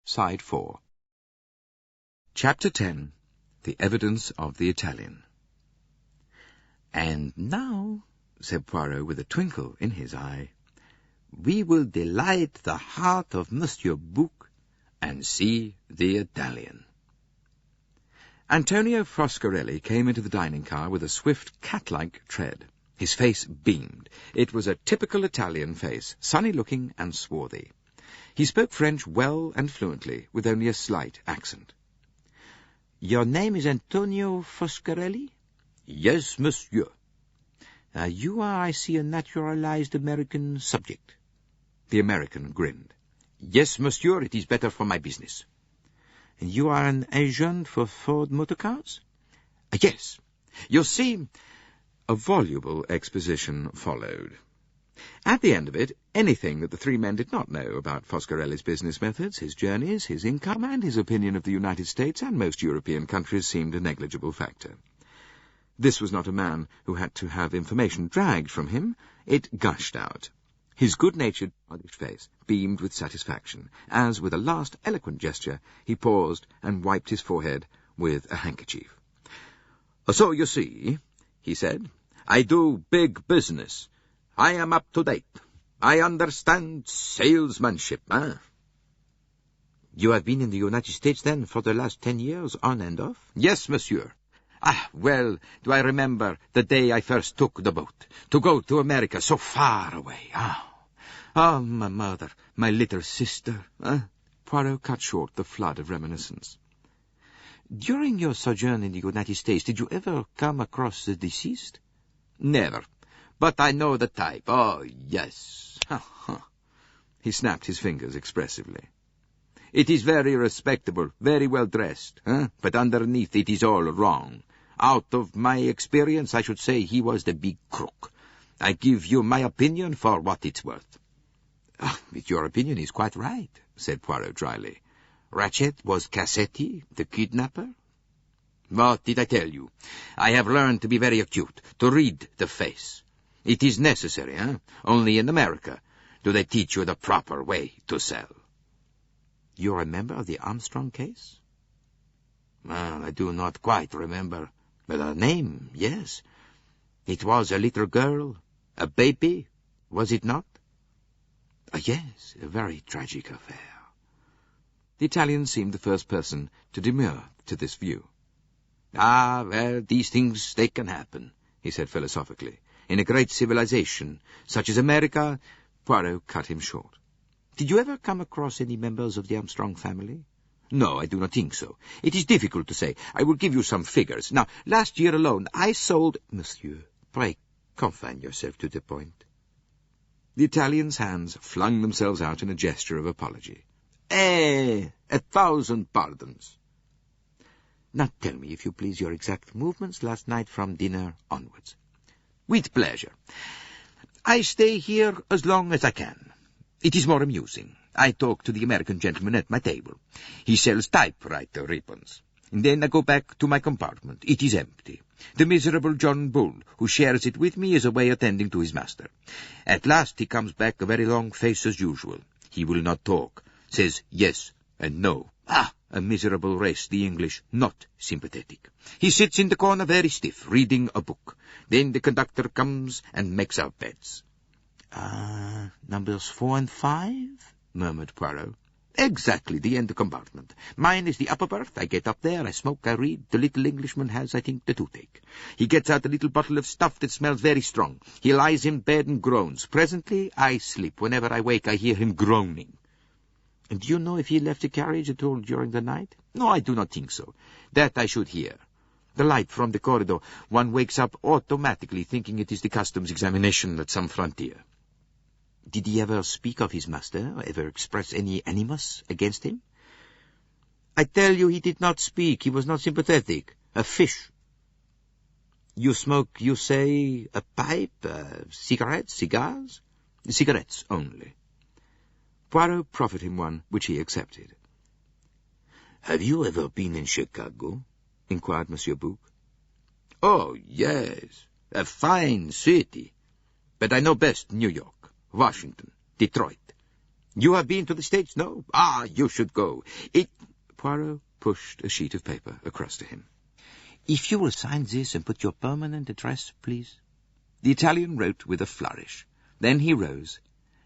Side 4. Chapter 10. The Evidence of the Italian. "And now," said Poirot with a twinkle in his eye, "we will delight the heart of Monsieur Bouc and see the Italian." Antonio Foscarelli came into the dining car with a swift, cat-like tread. His face beamed. It was a typical Italian face, sunny-looking and swarthy. He spoke French well and fluently, with only a slight accent. "Your name is Antonio Foscarelli?" "Yes, monsieur." "You are, I see, a naturalized American subject." The American grinned. "Yes, monsieur, it is better for my business." "You are an agent for Ford Motor Cars?" "Yes. You see—" A voluble exposition followed. At the end of it, anything that the three men did not know about Foscarelli's business methods, his journeys, his income, and his opinion of the United States and most European countries seemed a negligible factor. This was not a man who had to have information dragged from him. It gushed out. His good-natured, polished face beamed with satisfaction, as, with a last eloquent gesture, he paused and wiped his forehead with a handkerchief. "So, you see," he said, "I do big business. I am up to date. I understand salesmanship, eh?" "You have been in the United States, then, for the last 10 years, on and off?" "Yes, monsieur. Well, do I remember the day I first took the boat, to go to America so far away. Oh, my mother, my little sister." Poirot cut short the flood of reminiscence. "During your sojourn in the United States, did you ever come across the deceased?" "Never. But I know the type. Oh, yes." He snapped his fingers expressively. "It is very respectable, very well dressed, but underneath it is all wrong. Out of my experience, I should say he was the big crook. I give you my opinion for what it's worth." "Your opinion is quite right," said Poirot dryly. "Ratchet was Cassetti, the kidnapper?" "What did I tell you? I have learned to be very acute, to read the face. It is necessary, Only in America do they teach you the proper way to sell." "You remember the Armstrong case?" "Well, I do not quite remember, but the name, yes. It was a little girl, a baby, was it not?" "Yes, a very tragic affair." The Italian seemed the first person to demur to this view. Well, these things, they can happen," he said philosophically. "In a great civilization, such as America—" Poirot cut him short. "Did you ever come across any members of the Armstrong family?" "No, I do not think so. It is difficult to say. I will give you some figures. Now, last year alone, I sold—" "Monsieur, pray confine yourself to the point." The Italian's hands flung themselves out in a gesture of apology. 1,000 pardons." "Now tell me, if you please, your exact movements last night from dinner onwards." "With pleasure. I stay here as long as I can. It is more amusing. I talk to the American gentleman at my table. He sells typewriter ribbons. Then I go back to my compartment. It is empty. The miserable John Bull, who shares it with me, is away attending to his master. At last he comes back, a very long face as usual. He will not talk. Says yes and no. A miserable race, the English, not sympathetic. He sits in the corner very stiff, reading a book. Then the conductor comes and makes our beds." "Numbers 4 and 5? murmured Poirot. "Exactly, the end compartment. Mine is the upper berth. I get up there, I smoke, I read. The little Englishman has, I think, the toothache. He gets out a little bottle of stuff that smells very strong. He lies in bed and groans. Presently I sleep. Whenever I wake, I hear him groaning." "And do you know if he left the carriage at all during the night?" "No, I do not think so. That I should hear. The light from the corridor, one wakes up automatically thinking it is the customs examination at some frontier." "Did he ever speak of his master, or ever express any animus against him?" "I tell you, he did not speak. He was not sympathetic. A fish." "You smoke, you say, a pipe, cigarettes, cigars?" "Cigarettes only." Poirot proffered him one, which he accepted. "Have you ever been in Chicago?" inquired Monsieur Bouc. "Oh, yes, a fine city. But I know best New York, Washington, Detroit. You have been to the States, no? You should go. Poirot pushed a sheet of paper across to him. If you will sign this and put your permanent address, please. The Italian wrote with a flourish. Then he rose.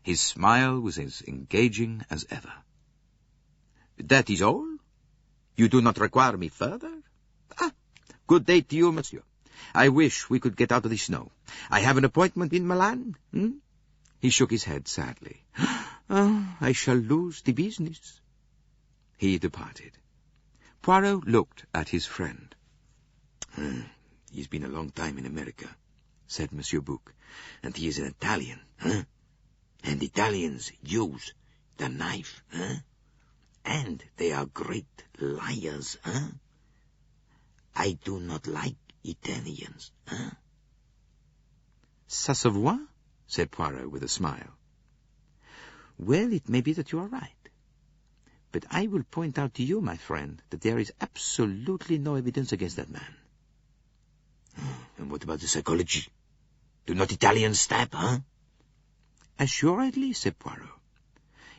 His smile was as engaging as ever. That is all? You do not require me further? Good day to you, monsieur. I wish we could get out of the snow. I have an appointment in Milan. He shook his head sadly. I shall lose the business. He departed. Poirot looked at his friend. He's been a long time in America, said Monsieur Bouc, and he is an Italian, And Italians use the knife, And they are great liars, I do not like Italians, Ça se voit, said Poirot with a smile. Well, it may be that you are right. But I will point out to you, my friend, that there is absolutely no evidence against that man. And what about the psychology? Do not Italians stab, Assuredly, said Poirot.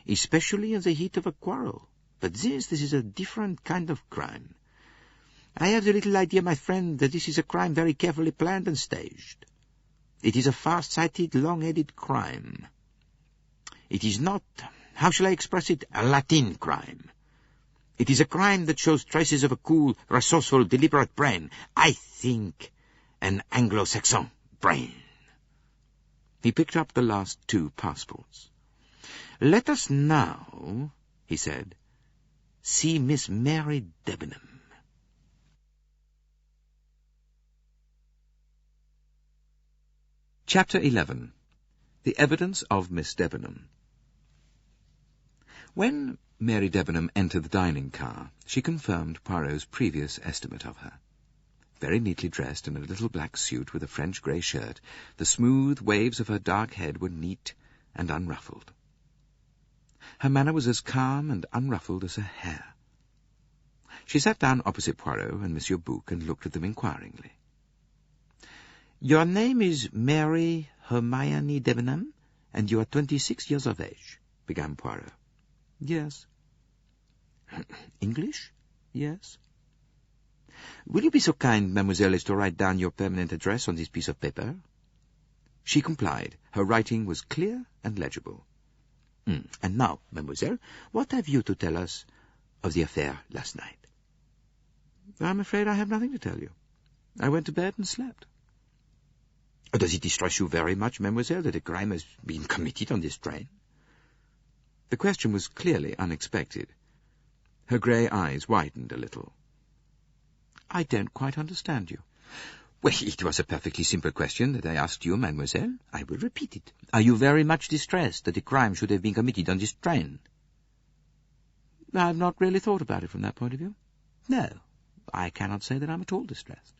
Especially in the heat of a quarrel. But this is a different kind of crime. I have the little idea, my friend, that this is a crime very carefully planned and staged. It is a far-sighted, long-headed crime. It is not, how shall I express it, a Latin crime. It is a crime that shows traces of a cool, resourceful, deliberate brain. I think an Anglo-Saxon brain. He picked up the last 2 passports. Let us now, he said, see Miss Mary Debenham. Chapter 11. The Evidence of Miss Debenham. When Mary Debenham entered the dining car, she confirmed Poirot's previous estimate of her. Very neatly dressed in a little black suit with a French grey shirt, the smooth waves of her dark head were neat and unruffled. Her manner was as calm and unruffled as her hair. She sat down opposite Poirot and Monsieur Bouc and looked at them inquiringly. Your name is Mary Hermione Debenham, and you are 26 years of age, began Poirot. Yes. English? Yes. Will you be so kind, mademoiselle, as to write down your permanent address on this piece of paper? She complied. Her writing was clear and legible. And now, mademoiselle, what have you to tell us of the affair last night? I'm afraid I have nothing to tell you. I went to bed and slept. Does it distress you very much, mademoiselle, that a crime has been committed on this train? The question was clearly unexpected. Her grey eyes widened a little. I don't quite understand you. Well, it was a perfectly simple question that I asked you, mademoiselle. I will repeat it. Are you very much distressed that a crime should have been committed on this train? I've not really thought about it from that point of view. No, I cannot say that I'm at all distressed.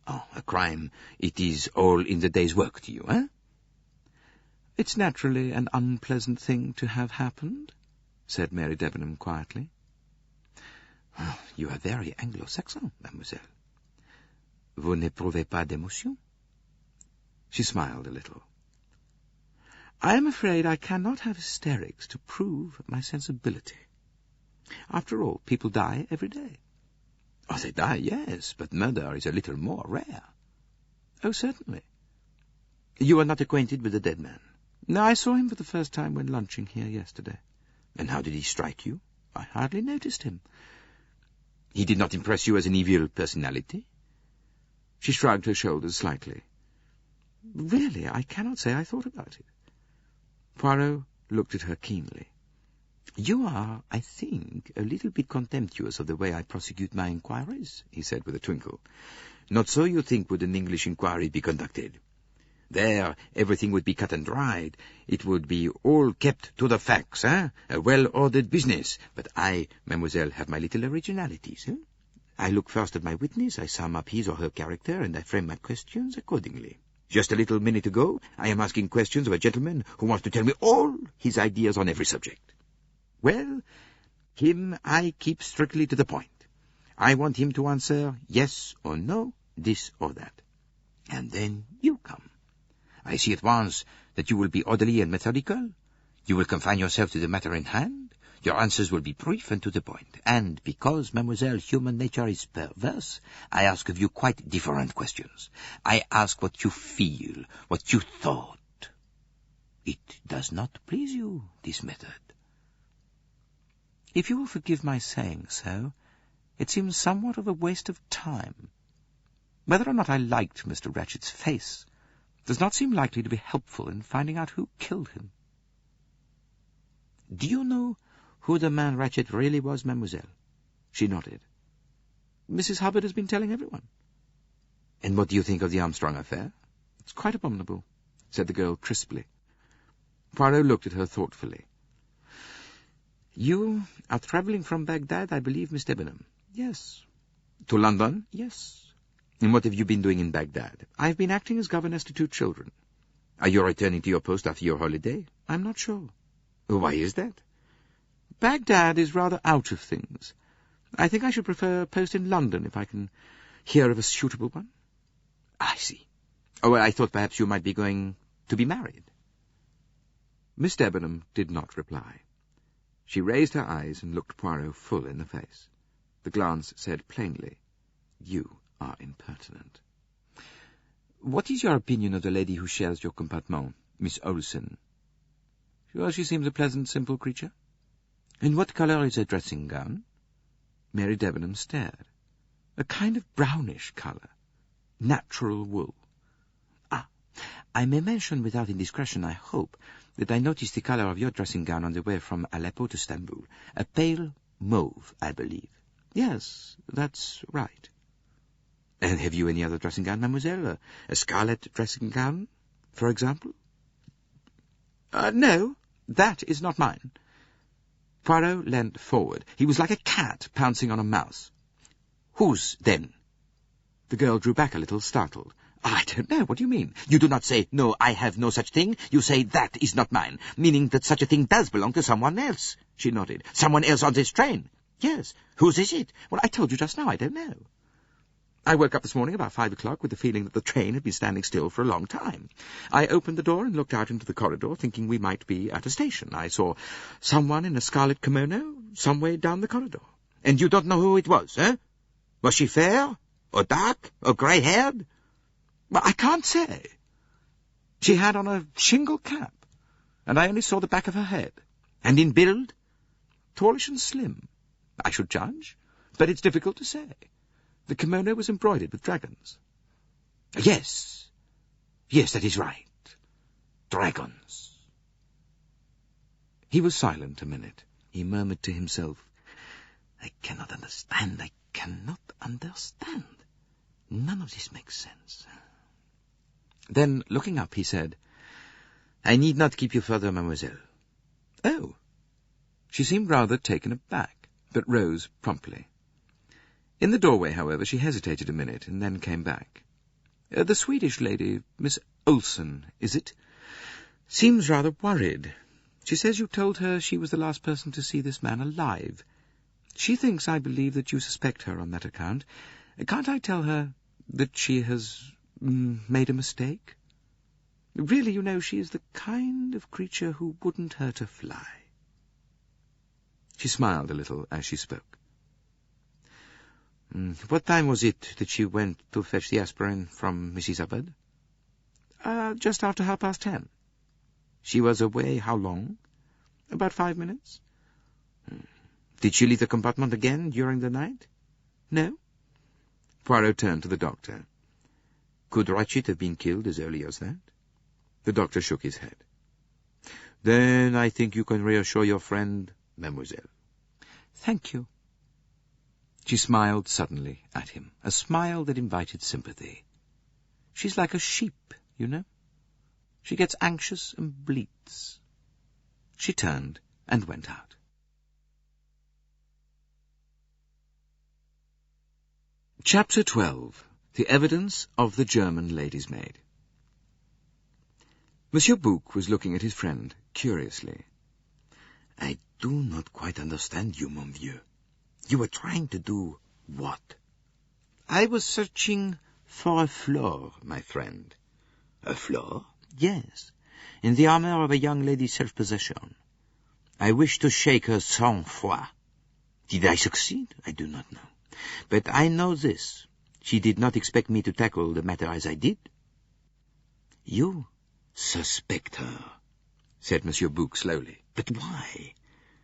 Oh, a crime, it is all in the day's work to you, eh? It's naturally an unpleasant thing to have happened, said Mary Debenham quietly. Oh, you are very Anglo-Saxon, mademoiselle. Vous n'éprouvez pas d'émotion? She smiled a little. I am afraid I cannot have hysterics to prove my sensibility. After all, people die every day. Oh, they die, yes, but murder is a little more rare. Oh, certainly. You are not acquainted with the dead man? No, I saw him for the first time when lunching here yesterday. And how did he strike you? I hardly noticed him. He did not impress you as an evil personality? She shrugged her shoulders slightly. Really, I cannot say I thought about it. Poirot looked at her keenly. You are, I think, a little bit contemptuous of the way I prosecute my inquiries, he said with a twinkle. Not so, you think, would an English inquiry be conducted. There, everything would be cut and dried. It would be all kept to the facts, A well-ordered business. But I, mademoiselle, have my little originalities, I look first at my witness, I sum up his or her character, and I frame my questions accordingly. Just a little minute ago, I am asking questions of a gentleman who wants to tell me all his ideas on every subject. Well, him I keep strictly to the point. I want him to answer yes or no, this or that. And then you come. I see at once that you will be orderly and methodical. You will confine yourself to the matter in hand. Your answers will be brief and to the point. And because, mademoiselle, human nature is perverse, I ask of you quite different questions. I ask what you feel, what you thought. It does not please you, this method. If you will forgive my saying so, it seems somewhat of a waste of time. Whether or not I liked Mr. Ratchett's face does not seem likely to be helpful in finding out who killed him. Do you know who the man Ratchett really was, mademoiselle? She nodded. Mrs. Hubbard has been telling everyone. And what do you think of the Armstrong affair? It's quite abominable, said the girl crisply. Poirot looked at her thoughtfully. You are travelling from Baghdad, I believe, Miss Debenham? Yes. To London? Yes. And what have you been doing in Baghdad? I've been acting as governess to 2 children. Are you returning to your post after your holiday? I'm not sure. Why is that? Baghdad is rather out of things. I think I should prefer a post in London if I can hear of a suitable one. I see. Oh, well, I thought perhaps you might be going to be married. Miss Debenham did not reply. She raised her eyes and looked Poirot full in the face. The glance said plainly, You are impertinent. What is your opinion of the lady who shares your compartment, Miss Olsen? Well, she seems a pleasant, simple creature. In what colour is her dressing gown? Mary Debenham stared. A kind of brownish colour. Natural wool. I may mention without indiscretion, I hope, that I noticed the colour of your dressing gown on the way from Aleppo to Stamboul. A pale mauve, I believe. Yes, that's right. And have you any other dressing gown, mademoiselle? A scarlet dressing gown, for example? No, that is not mine. Poirot leant forward. He was like a cat pouncing on a mouse. Whose, then? The girl drew back a little, startled. I don't know. What do you mean? You do not say, no, I have no such thing. You say, that is not mine, meaning that such a thing does belong to someone else. She nodded. Someone else on this train? Yes. Whose is it? Well, I told you just now, I don't know. I woke up this morning about 5 o'clock with the feeling that the train had been standing still for a long time. I opened the door and looked out into the corridor, thinking we might be at a station. I saw someone in a scarlet kimono some way down the corridor. And you don't know who it was, eh? Was she fair, or dark, or grey-haired? Well, I can't say. She had on a shingle cap, and I only saw the back of her head. And in build, tallish and slim, I should judge, but it's difficult to say. The kimono was embroidered with dragons. Yes, that is right. Dragons. He was silent a minute. He murmured to himself, I cannot understand. None of this makes sense. Then, looking up, he said, I need not keep you further, mademoiselle. Oh. She seemed rather taken aback, but rose promptly. In the doorway, however, she hesitated a minute, and then came back. The Swedish lady, Miss Olsen, is it? Seems rather worried. She says you told her she was the last person to see this man alive. She thinks, I believe, that you suspect her on that account. Can't I tell her that she has made a mistake? Really, you know, she is the kind of creature who wouldn't hurt a fly. She smiled a little as she spoke. What time was it that she went to fetch the aspirin from Mrs. Hubbard? Just after 10:30. She was away how long? About 5 minutes. Did she leave the compartment again during the night? No. Poirot turned to the doctor. Could Ratchett have been killed as early as that? The doctor shook his head. Then I think you can reassure your friend, mademoiselle. Thank you. She smiled suddenly at him, a smile that invited sympathy. She's like a sheep, you know. She gets anxious and bleats. She turned and went out. Chapter 12. The Evidence of the German Lady's Maid. Monsieur Bouc was looking at his friend curiously. I do not quite understand you, mon vieux. You were trying to do what? I was searching for a flaw, my friend. A flaw? Yes. in the armor of a young lady's self-possession. I wish to shake her sang-froid. Did I succeed? I do not know. But I know this. She did not expect me to tackle the matter as I did. You suspect her, said Monsieur Bouc slowly. But why?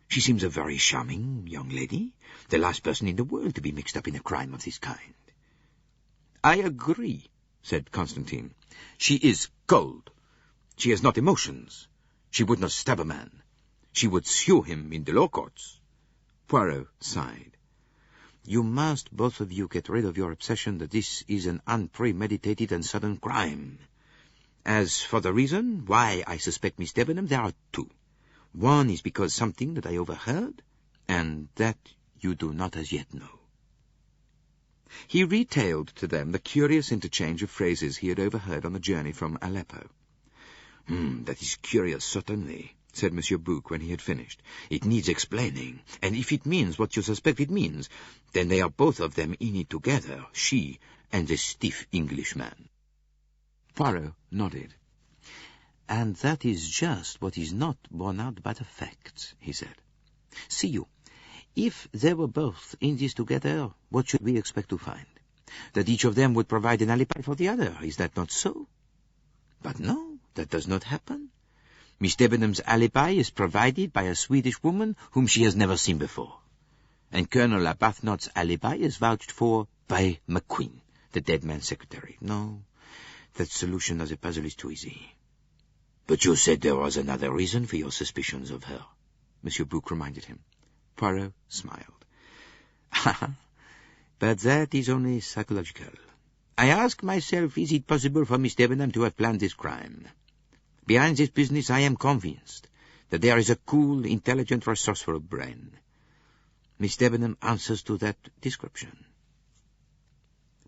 She seems a very charming young lady, the last person in the world to be mixed up in a crime of this kind. I agree, said Constantine. She is cold. She has not emotions. She would not stab a man. She would sue him in the law courts. Poirot sighed. You must, both of you, get rid of your obsession that this is an unpremeditated and sudden crime. As for the reason why I suspect Miss Debenham, there are two. One is because something that I overheard, and that you do not as yet know. He retailed to them the curious interchange of phrases he had overheard on the journey from Aleppo. That is curious, certainly, said Monsieur Bouc when he had finished. It needs explaining, and if it means what you suspect it means, then they are both of them in it together, she and the stiff Englishman. Poirot nodded. And that is just what is not borne out by the facts, he said. See you, if they were both in this together, what should we expect to find? That each of them would provide an alibi for the other, is that not so? But no, that does not happen. Miss Debenham's alibi is provided by a Swedish woman whom she has never seen before. And Colonel Arbuthnot's alibi is vouched for by McQueen, the dead man's secretary. No, that solution of the puzzle is too easy. But you said there was another reason for your suspicions of her, Monsieur Bouc reminded him. Poirot smiled. But that is only psychological. I ask myself, is it possible for Miss Debenham to have planned this crime? Behind this business, I am convinced that there is a cool, intelligent, resourceful brain. Miss Debenham answers to that description.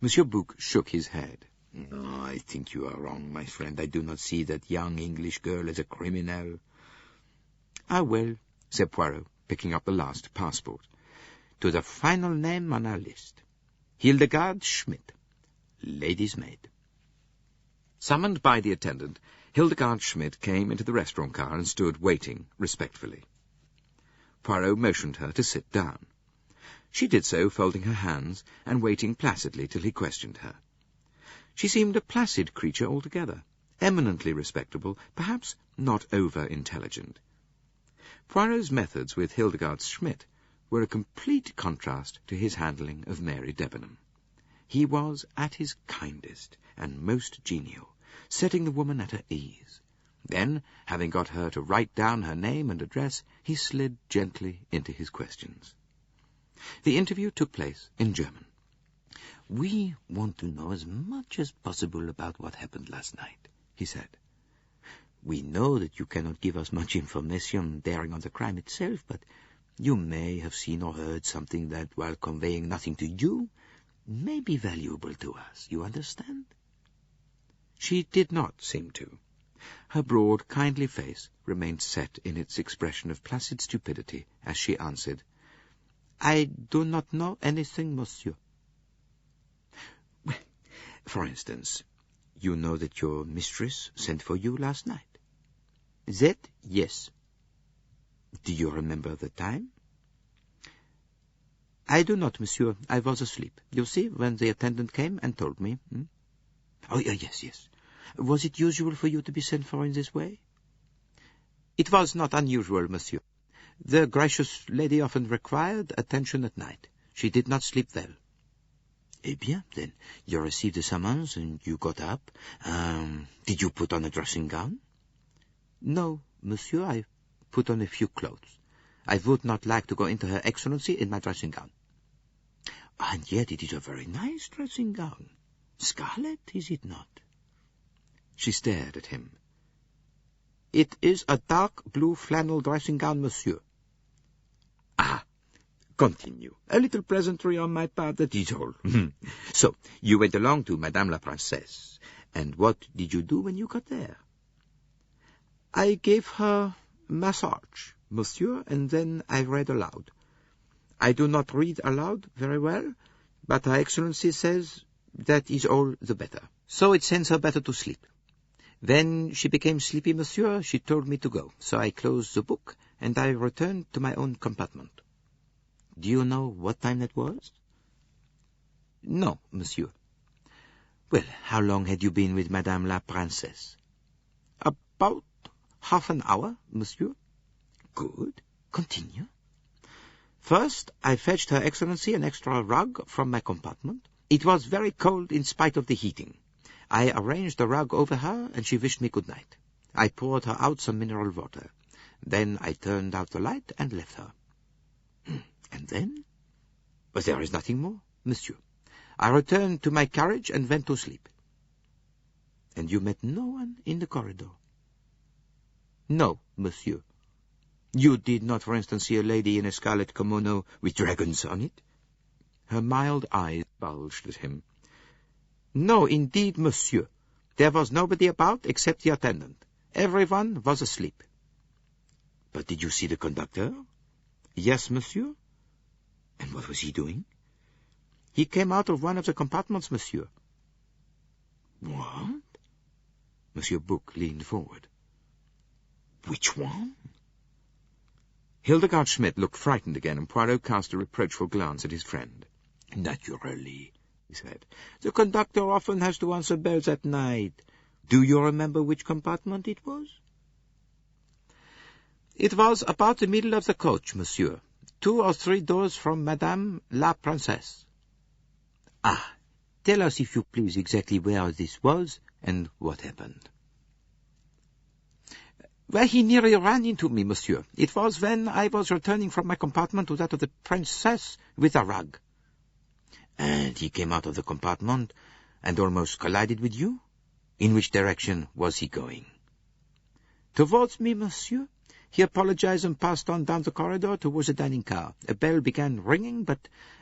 Monsieur Bouc shook his head. No, I think you are wrong, my friend. I do not see that young English girl as a criminal. Ah, well, said Poirot, picking up the last passport. To the final name on our list. Hildegard Schmidt, lady's maid. Summoned by the attendant, Hildegard Schmidt came into the restaurant car and stood waiting respectfully. Poirot motioned her to sit down. She did so, folding her hands and waiting placidly till he questioned her. She seemed a placid creature altogether, eminently respectable, perhaps not over-intelligent. Poirot's methods with Hildegard Schmidt were a complete contrast to his handling of Mary Debenham. He was at his kindest and most genial, setting the woman at her ease. Then, having got her to write down her name and address, he slid gently into his questions. The interview took place in German. We want to know as much as possible about what happened last night, he said. We know that you cannot give us much information bearing on the crime itself, but you may have seen or heard something that, while conveying nothing to you, may be valuable to us. You understand? She did not seem to. Her broad, kindly face remained set in its expression of placid stupidity as she answered, I do not know anything, monsieur. Well, for instance, you know that your mistress sent for you last night? That, yes. Do you remember the time? I do not, monsieur. I was asleep. You see, when the attendant came and told me. Oh, yes, yes. Was it usual for you to be sent for in this way? It was not unusual, monsieur. The gracious lady often required attention at night. She did not sleep well. Eh bien, then, you received a summons and you got up. Did you put on a dressing gown? No, monsieur, I put on a few clothes. I would not like to go into Her Excellency in my dressing gown. And yet it is a very nice dressing gown. Scarlet, is it not? She stared at him. It is a dark blue flannel dressing gown, monsieur. Ah, continue. A little pleasantry on my part, that is all. So, you went along to Madame la Princesse. And what did you do when you got there? I gave her massage, monsieur, and then I read aloud. I do not read aloud very well, but Her Excellency says that is all the better. So it sends her better to sleep. When she became sleepy, monsieur, she told me to go. So I closed the book, and I returned to my own compartment. Do you know what time that was? No, monsieur. Well, how long had you been with Madame la Princesse? About half an hour, monsieur. Good. Continue. First, I fetched Her Excellency an extra rug from my compartment. It was very cold in spite of the heating. I arranged the rug over her, and she wished me good night. I poured her out some mineral water. Then I turned out the light and left her. And then? But there is nothing more, monsieur. I returned to my carriage and went to sleep. And you met no one in the corridor? No, monsieur. You did not, for instance, see a lady in a scarlet kimono with dragons on it? Her mild eyes bulged at him. No, indeed, monsieur. There was nobody about except the attendant. Everyone was asleep. But did you see the conductor? Yes, monsieur. And what was he doing? He came out of one of the compartments, monsieur. What? Monsieur Bouc leaned forward. Which one? Hildegard Schmidt looked frightened again, and Poirot cast a reproachful glance at his friend. Naturally, he said. The conductor often has to answer bells at night. Do you remember which compartment it was? It was about the middle of the coach, monsieur. 2 or 3 doors from Madame la Princesse. Ah, tell us, if you please, exactly where this was and what happened. Well, he nearly ran into me, monsieur. It was when I was returning from my compartment to that of the Princess with a rug. And he came out of the compartment and almost collided with you? In which direction was he going? Towards me, monsieur. He apologized and passed on down the corridor towards the dining car. A bell began ringing, but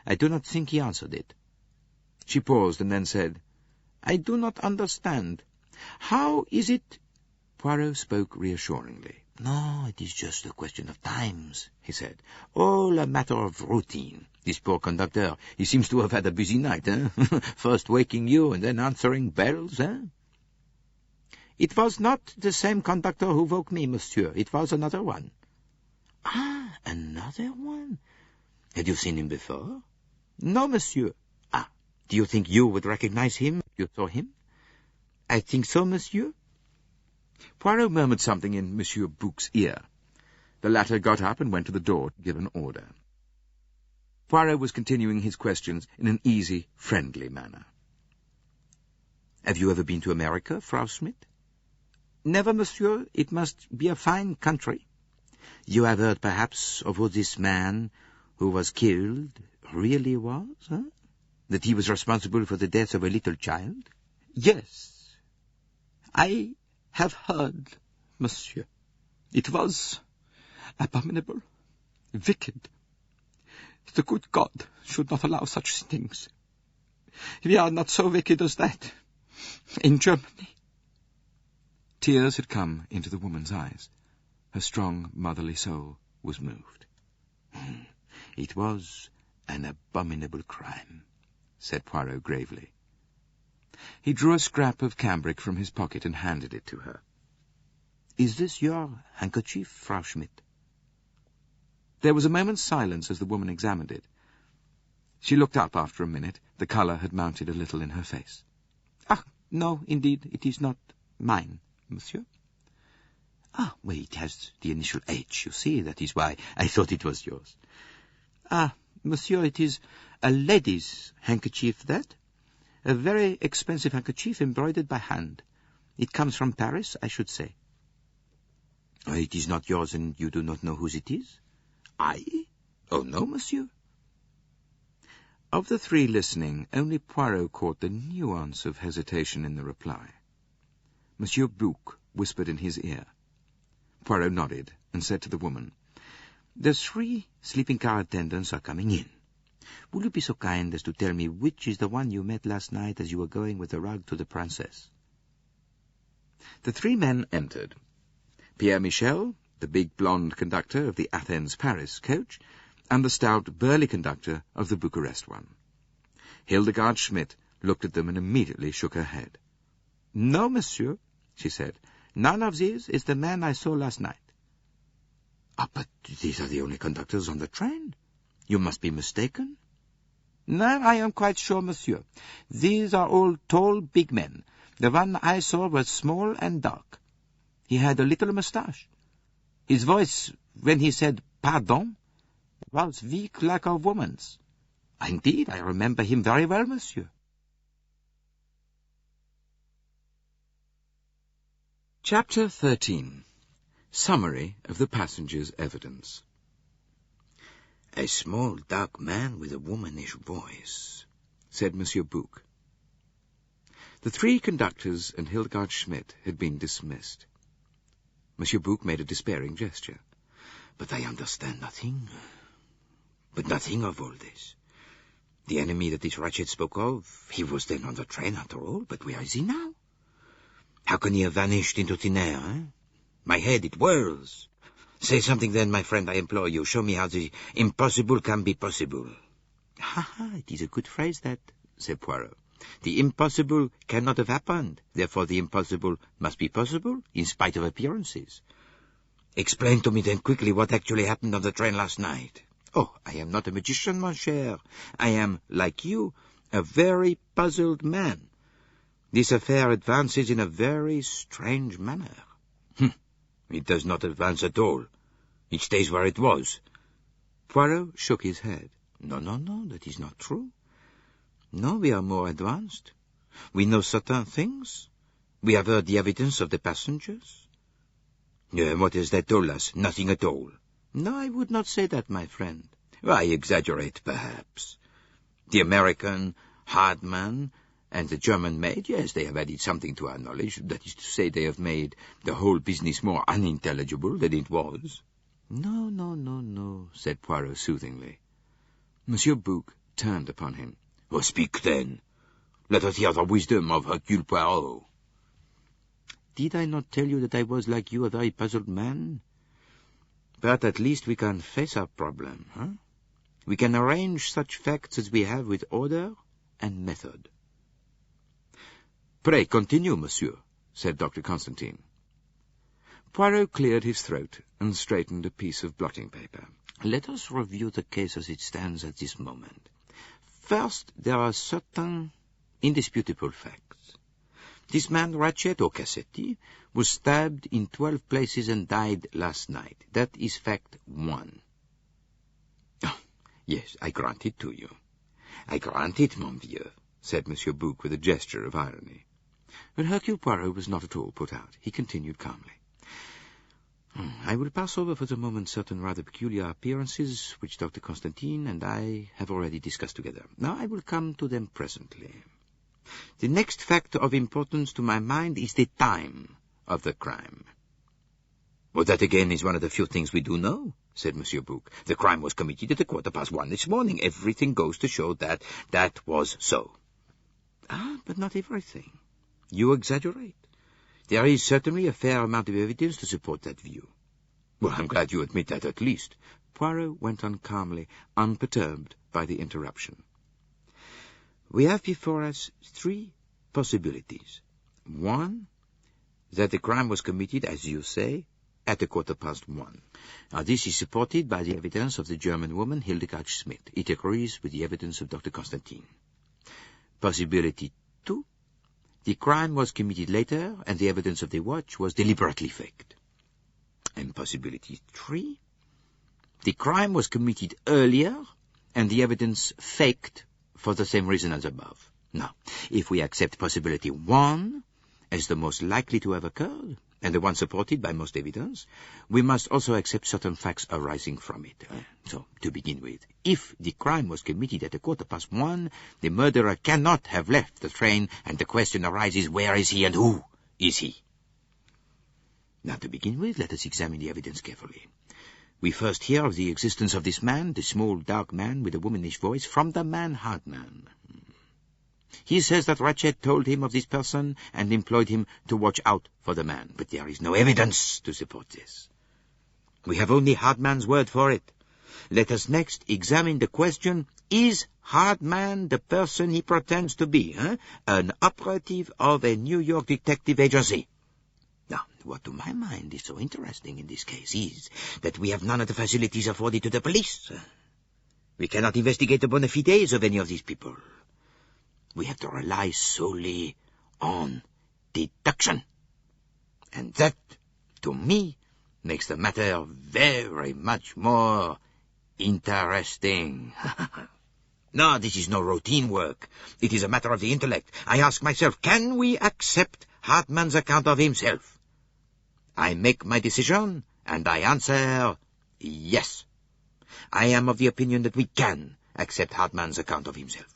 I do not think he answered it. She paused and then said, I do not understand. How is it? Poirot spoke reassuringly. No, it is just a question of times, he said. All a matter of routine. This poor conductor, he seems to have had a busy night, eh? First waking you and then answering bells, eh? It was not the same conductor who woke me, monsieur. It was another one. Ah, another one? Had you seen him before? No, monsieur. Ah, do you think you would recognize him if you saw him? I think so, monsieur. Poirot murmured something in Monsieur Bouc's ear. The latter got up and went to the door to give an order. Poirot was continuing his questions in an easy, friendly manner. Have you ever been to America, Frau Schmidt? Never, monsieur. It must be a fine country. You have heard, perhaps, of who this man who was killed really was, huh? That he was responsible for the death of a little child? Yes, I have heard, monsieur. It was abominable, wicked. The good God should not allow such things. We are not so wicked as that in Germany. Tears had come into the woman's eyes. Her strong, motherly soul was moved. It was an abominable crime, said Poirot gravely. He drew a scrap of cambric from his pocket and handed it to her. Is this your handkerchief, Frau Schmidt? There was a moment's silence as the woman examined it. She looked up after a minute. The colour had mounted a little in her face. Ah, no, indeed, it is not mine, monsieur. Ah, well, it has the initial H, you see. That is why I thought it was yours. Ah, monsieur, it is a lady's handkerchief, that. A very expensive handkerchief embroidered by hand. It comes from Paris, I should say. It is not yours, and you do not know whose it is? I? Oh, no, monsieur. Of the three listening, only Poirot caught the nuance of hesitation in the reply. Monsieur Bouc whispered in his ear. Poirot nodded and said to the woman, The 3 sleeping car attendants are coming in. Will you be so kind as to tell me which is the one you met last night as you were going with the rug to the Princess? The 3 men entered. Pierre Michel, the big blonde conductor of the Athens-Paris coach, and the stout, burly conductor of the Bucharest one. Hildegard Schmidt looked at them and immediately shook her head. No, monsieur. she said. "None of these is the man I saw last night." "Ah, but these are the only conductors on the train. You must be mistaken." "No, I am quite sure, monsieur. These are all tall, big men. The one I saw was small and dark. He had a little moustache. His voice, when he said pardon, was weak like a woman's. Indeed, I remember him very well, monsieur." Chapter 13. Summary of the passenger's evidence. "A small, dark man with a womanish voice," said Monsieur Bouc. The 3 conductors and Hildegard Schmidt had been dismissed. Monsieur Bouc made a despairing gesture. "But I understand nothing. But nothing of all this. The enemy that this Ratchet spoke of, he was then on the train after all, but where is he now? How can he have vanished into thin air, eh? My head, it whirls. Say something then, my friend, I implore you. Show me how the impossible can be possible." "Ha, it is a good phrase, that," said Poirot. "The impossible cannot have happened. Therefore the impossible must be possible, in spite of appearances. Explain to me then quickly what actually happened on the train last night." "Oh, I am not a magician, mon cher. I am, like you, a very puzzled man. This affair advances in a very strange manner." "It does not advance at all. It stays where it was." Poirot shook his head. No, that is not true. No, we are more advanced. We know certain things. We have heard the evidence of the passengers." "And what has that told us? Nothing at all." "No, I would not say that, my friend." "I exaggerate, perhaps. The American hard man and the German maid, yes, they have added something to our knowledge. That is to say, they have made the whole business more unintelligible than it was." No, said Poirot soothingly. Monsieur Bouc turned upon him. "Oh, speak then. Let us hear the wisdom of Hercule Poirot." "Did I not tell you that I was, like you, a very puzzled man? But at least we can face our problem, huh? We can arrange such facts as we have with order and method." "Pray continue, monsieur," said Dr. Constantine. Poirot cleared his throat and straightened a piece of blotting paper. "Let us review the case as it stands at this moment. First, there are certain indisputable facts. This man, Ratchet or Cassetti, was stabbed in 12 places and died last night. That is fact 1. "Oh, yes, I grant it to you. I grant it, mon vieux," said Monsieur Bouc with a gesture of irony. But Hercule Poirot was not at all put out. He continued calmly. "I will pass over for the moment certain rather peculiar appearances which Dr. Constantine and I have already discussed together. Now I will come to them presently. The next fact of importance to my mind is the time of the crime." "Well, that again is one of the few things we do know," said Monsieur Bouc. "The crime was committed at 1:15 this morning. Everything goes to show that that was so." But not everything. You exaggerate. There is certainly a fair amount of evidence to support that view." "Well, I'm glad you admit that at least." Poirot went on calmly, unperturbed by the interruption. "We have before us 3 possibilities. 1, that the crime was committed, as you say, at 1:15. This is supported by the evidence of the German woman, Hildegard Schmidt. It agrees with the evidence of Dr. Constantine. Possibility 2, the crime was committed later, and the evidence of the watch was deliberately faked. And possibility 3, the crime was committed earlier, and the evidence faked for the same reason as above. Now, if we accept possibility 1 as the most likely to have occurred, and the one supported by most evidence, we must also accept certain facts arising from it. So, to begin with, if the crime was committed at 1:15, the murderer cannot have left the train, and the question arises, where is he and who is he? Now, to begin with, let us examine the evidence carefully. We first hear of the existence of this man, the small, dark man with a womanish voice, from the man Hardman. He says that Ratchet told him of this person and employed him to watch out for the man, but there is no evidence to support this. We have only Hardman's word for it. Let us next examine the question, is Hardman the person he pretends to be, an operative of a New York detective agency? Now, what to my mind is so interesting in this case is that we have none of the facilities afforded to the police. We cannot investigate the bona fides of any of these people. We have to rely solely on deduction. And that, to me, makes the matter very much more interesting. No, this is no routine work. It is a matter of the intellect. I ask myself, can we accept Hartmann's account of himself? I make my decision, and I answer yes. I am of the opinion that we can accept Hartmann's account of himself.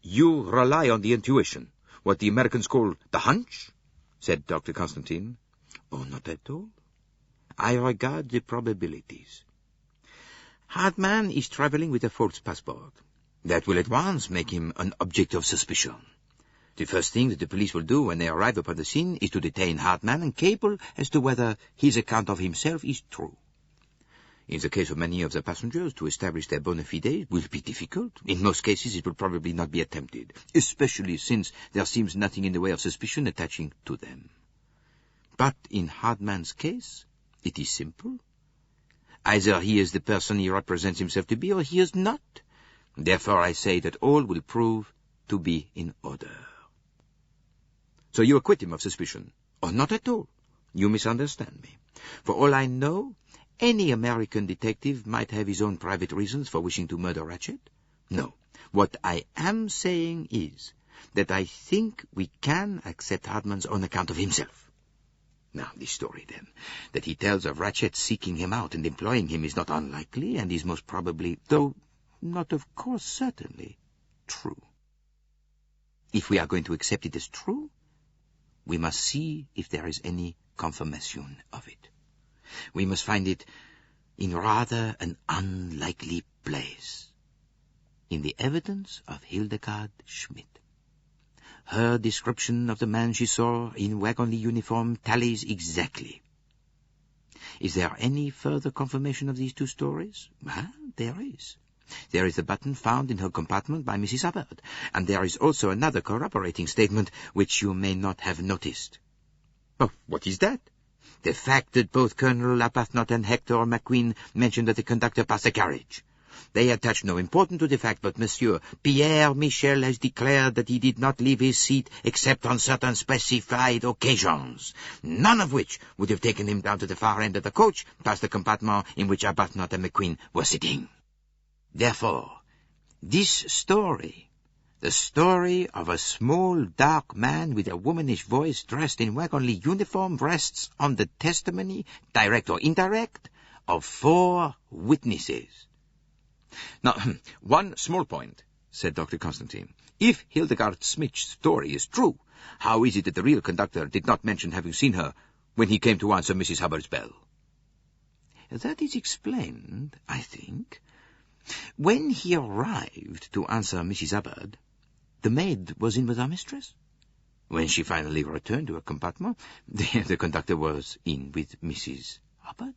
You rely on the intuition, what the Americans call the hunch, said Dr. Constantine. Oh, not at all. I regard the probabilities. Hartmann is traveling with a false passport. That will at once make him an object of suspicion. The first thing that the police will do when they arrive upon the scene is to detain Hartmann and cable as to whether his account of himself is true. In the case of many of the passengers, to establish their bona fides will be difficult. In most cases, it will probably not be attempted, especially since there seems nothing in the way of suspicion attaching to them. But in Hartmann's case, it is simple. Either he is the person he represents himself to be, or he is not. Therefore, I say that all will prove to be in order. So you acquit him of suspicion? Oh, not at all. You misunderstand me. For all I know, any American detective might have his own private reasons for wishing to murder Ratchet. No, what I am saying is that I think we can accept Hartmann's own account of himself. Now, this story, then, that he tells of Ratchet seeking him out and employing him is not unlikely, and is most probably, though not of course certainly, true. If we are going to accept it as true, we must see if there is any confirmation of it. We must find it in rather an unlikely place, in the evidence of Hildegard Schmidt. Her description of the man she saw in wagonly uniform tallies exactly. Is there any further confirmation of these two stories? Well, there is. There is the button found in her compartment by Mrs. Hubbard, and there is also another corroborating statement which you may not have noticed. Oh, what is that? The fact that both Colonel Arbuthnot and Hector McQueen mentioned that the conductor passed the carriage. They attach no importance to the fact, but Monsieur Pierre Michel has declared that he did not leave his seat except on certain specified occasions, none of which would have taken him down to the far end of the coach, past the compartment in which Arbuthnot and McQueen were sitting. Therefore, this story, the story of a small, dark man with a womanish voice dressed in wagonly uniform, rests on the testimony, direct or indirect, of 4 witnesses. Now, one small point, said Dr. Constantine. If Hildegard Schmidt's story is true, how is it that the real conductor did not mention having seen her when he came to answer Mrs. Hubbard's bell? That is explained, I think. When he arrived to answer Mrs. Hubbard, the maid was in with our mistress. When she finally returned to her compartment, the conductor was in with Mrs. Hubbard.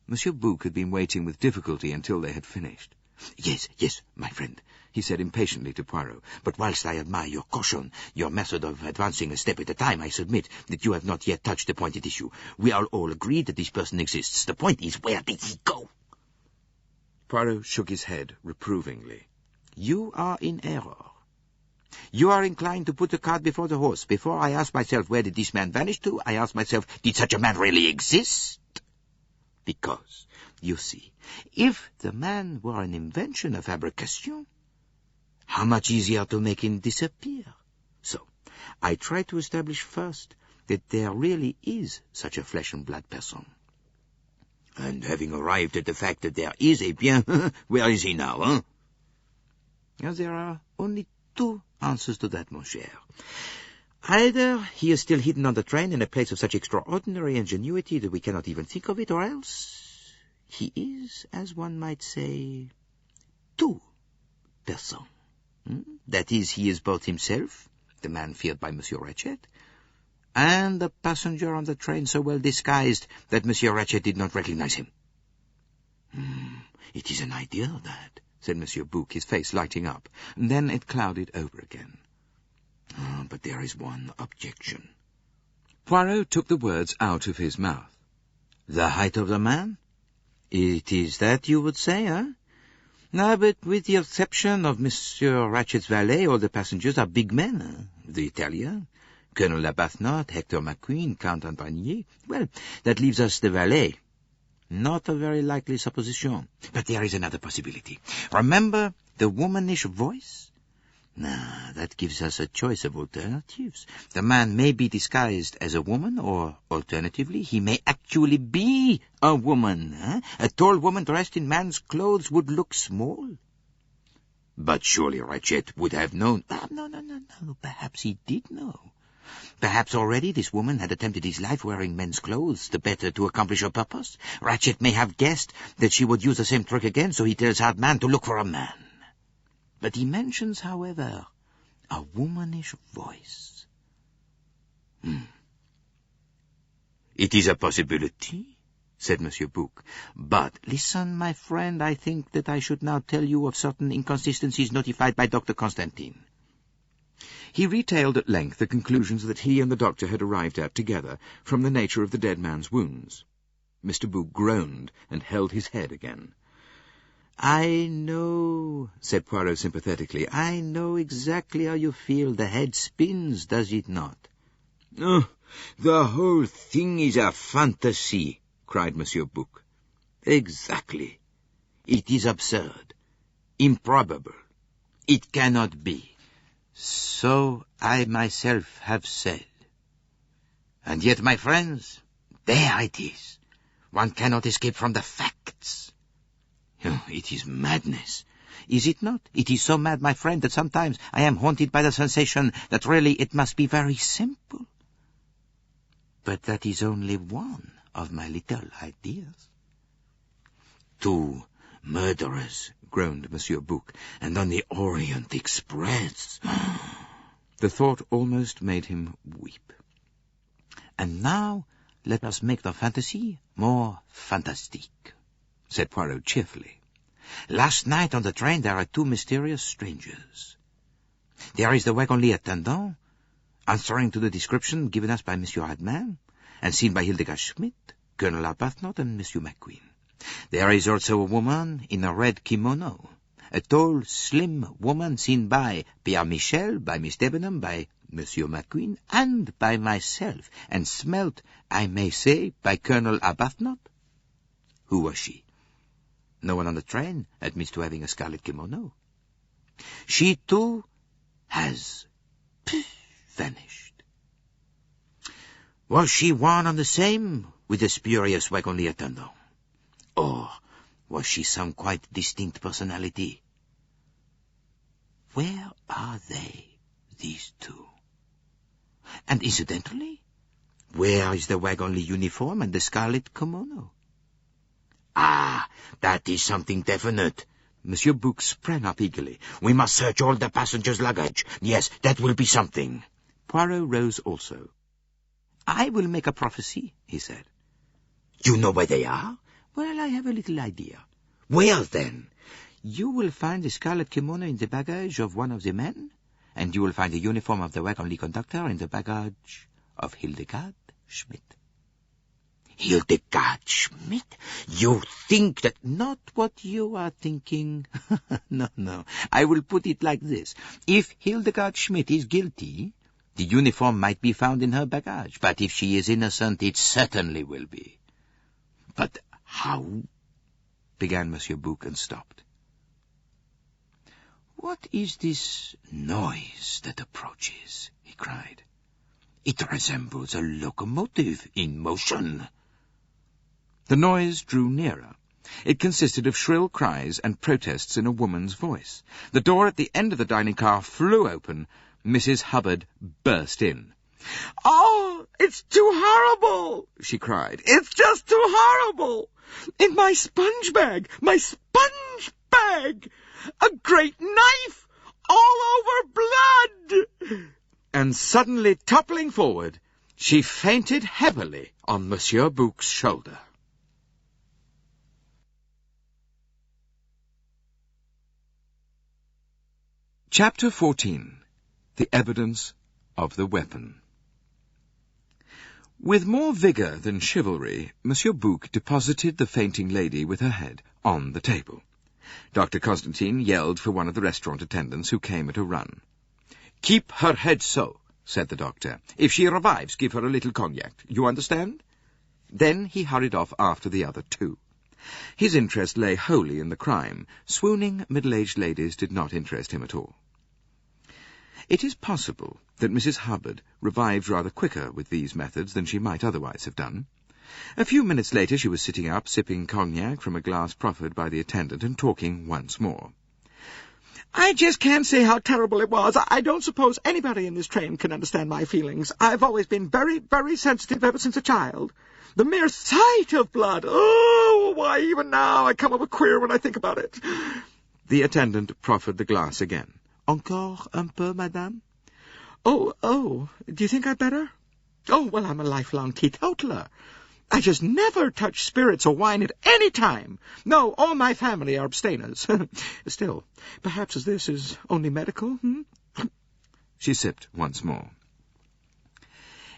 Monsieur Bouc had been waiting with difficulty until they had finished. Yes, my friend, he said impatiently to Poirot. But whilst I admire your caution, your method of advancing a step at a time, I submit that you have not yet touched the point at issue. We are all agreed that this person exists. The point is, where did he go? Poirot shook his head reprovingly. You are in error. You are inclined to put the cart before the horse. Before I ask myself where did this man vanish to, I ask myself, did such a man really exist? Because, you see, if the man were an invention, a fabrication, how much easier to make him disappear. So, I try to establish first that there really is such a flesh-and-blood person. And having arrived at the fact that there is, eh bien, where is he now, eh? Now, there are only 2 answers to that, mon cher. Either he is still hidden on the train in a place of such extraordinary ingenuity that we cannot even think of it, or else he is, as one might say, 2 persons. That is, he is both himself, the man feared by Monsieur Ratchet, and the passenger on the train so well disguised that Monsieur Ratchet did not recognize him. It is an idea, that, said Monsieur Bouc, his face lighting up, and then it clouded over again. but there is one objection. Poirot took the words out of his mouth. The height of the man? It is that you would say, eh? No, but with the exception of Monsieur Ratchett's valet, all the passengers are big men. The Italian, Colonel Arbuthnot, Hector McQueen, Count Antoigny. Well, that leaves us the valet. Not a very likely supposition. But there is another possibility. Remember the womanish voice? Now, that gives us a choice of alternatives. The man may be disguised as a woman, or, alternatively, he may actually be a woman. A tall woman dressed in man's clothes would look small. But surely Ratchett would have known. No. Perhaps he did know. Perhaps already this woman had attempted his life wearing men's clothes, the better to accomplish her purpose. Ratchett may have guessed that she would use the same trick again, so he tells our man to look for a man. But he mentions, however, a womanish voice. It is a possibility, said Monsieur Bouc. But listen, my friend, I think that I should now tell you of certain inconsistencies notified by Dr. Constantine. He retailed at length the conclusions that he and the doctor had arrived at together from the nature of the dead man's wounds. Mr. Bouc groaned and held his head again. I know, said Poirot sympathetically, I know exactly how you feel. The head spins, does it not? Oh, the whole thing is a fantasy, cried Monsieur Bouc. Exactly. It is absurd, improbable. It cannot be. So I myself have said. And yet, my friends, there it is. One cannot escape from the facts. It is madness. Is it not? It is so mad, my friend, that sometimes I am haunted by the sensation that really it must be very simple. But that is only one of my little ideas. 2 murderers, groaned Monsieur Bouc, and on the Orient Express. The thought almost made him weep. And now let us make the fantasy more fantastique, said Poirot cheerfully. Last night on the train there are 2 mysterious strangers. There is the wagon-lit attendant, answering to the description given us by Monsieur Admin, and seen by Hildegard Schmidt, Colonel Arbuthnot, and Monsieur McQueen. There is also a woman in a red kimono, a tall, slim woman seen by Pierre Michel, by Miss Debenham, by Monsieur McQueen, and by myself, and smelt, I may say, by Colonel Arbuthnot. Who was she? No one on the train admits to having a scarlet kimono. She, too, has vanished. Was she one and the same with the spurious wagon-lit attendant? Or was she some quite distinct personality? Where are they, these 2? And incidentally, where is the wagon-lit uniform and the scarlet kimono? Ah, that is something definite. Monsieur Bouc sprang up eagerly. We must search all the passengers' luggage. Yes, that will be something. Poirot rose also. I will make a prophecy, he said. You know where they are? Well, I have a little idea. Where, then? You will find the scarlet kimono in the baggage of one of the men, and you will find the uniform of the wagon-lit conductor in the baggage of Hildegard Schmidt. Hildegard Schmidt? You think that... Not what you are thinking. No. I will put it like this. If Hildegard Schmidt is guilty, the uniform might be found in her baggage. But if she is innocent, it certainly will be. But how? Began Monsieur Bouc and stopped. What is this noise that approaches? He cried. It resembles a locomotive in motion. The noise drew nearer. It consisted of shrill cries and protests in a woman's voice. The door at the end of the dining car flew open. Mrs. Hubbard burst in. "Oh, it's too horrible!" she cried. "It's just too horrible! In my sponge bag! My sponge bag! A great knife! All over blood!" And suddenly toppling forward, she fainted heavily on Monsieur Bouc's shoulder. Chapter 14. The Evidence of the weapon. With more vigour than chivalry, Monsieur Bouc deposited the fainting lady with her head on the table. Dr. Constantine yelled for one of the restaurant attendants who came at a run. "Keep her head so," said the doctor. "If she revives, give her a little cognac. You understand?" Then he hurried off after the other two. His interest lay wholly in the crime. Swooning middle-aged ladies did not interest him at all. It is possible that Mrs. Hubbard revived rather quicker with these methods than she might otherwise have done. A few minutes later she was sitting up, sipping cognac from a glass proffered by the attendant, and talking once more. "I just can't say how terrible it was. I don't suppose anybody in this train can understand my feelings. I've always been very, very sensitive ever since a child. The mere sight of blood, oh, why, even now I come up queer when I think about it." The attendant proffered the glass again. "Encore un peu, madame?" Oh, do you think I'd better? Oh, well, I'm a lifelong teetotaler. I just never touch spirits or wine at any time. No, all my family are abstainers. Still, perhaps as this is only medical, She sipped once more.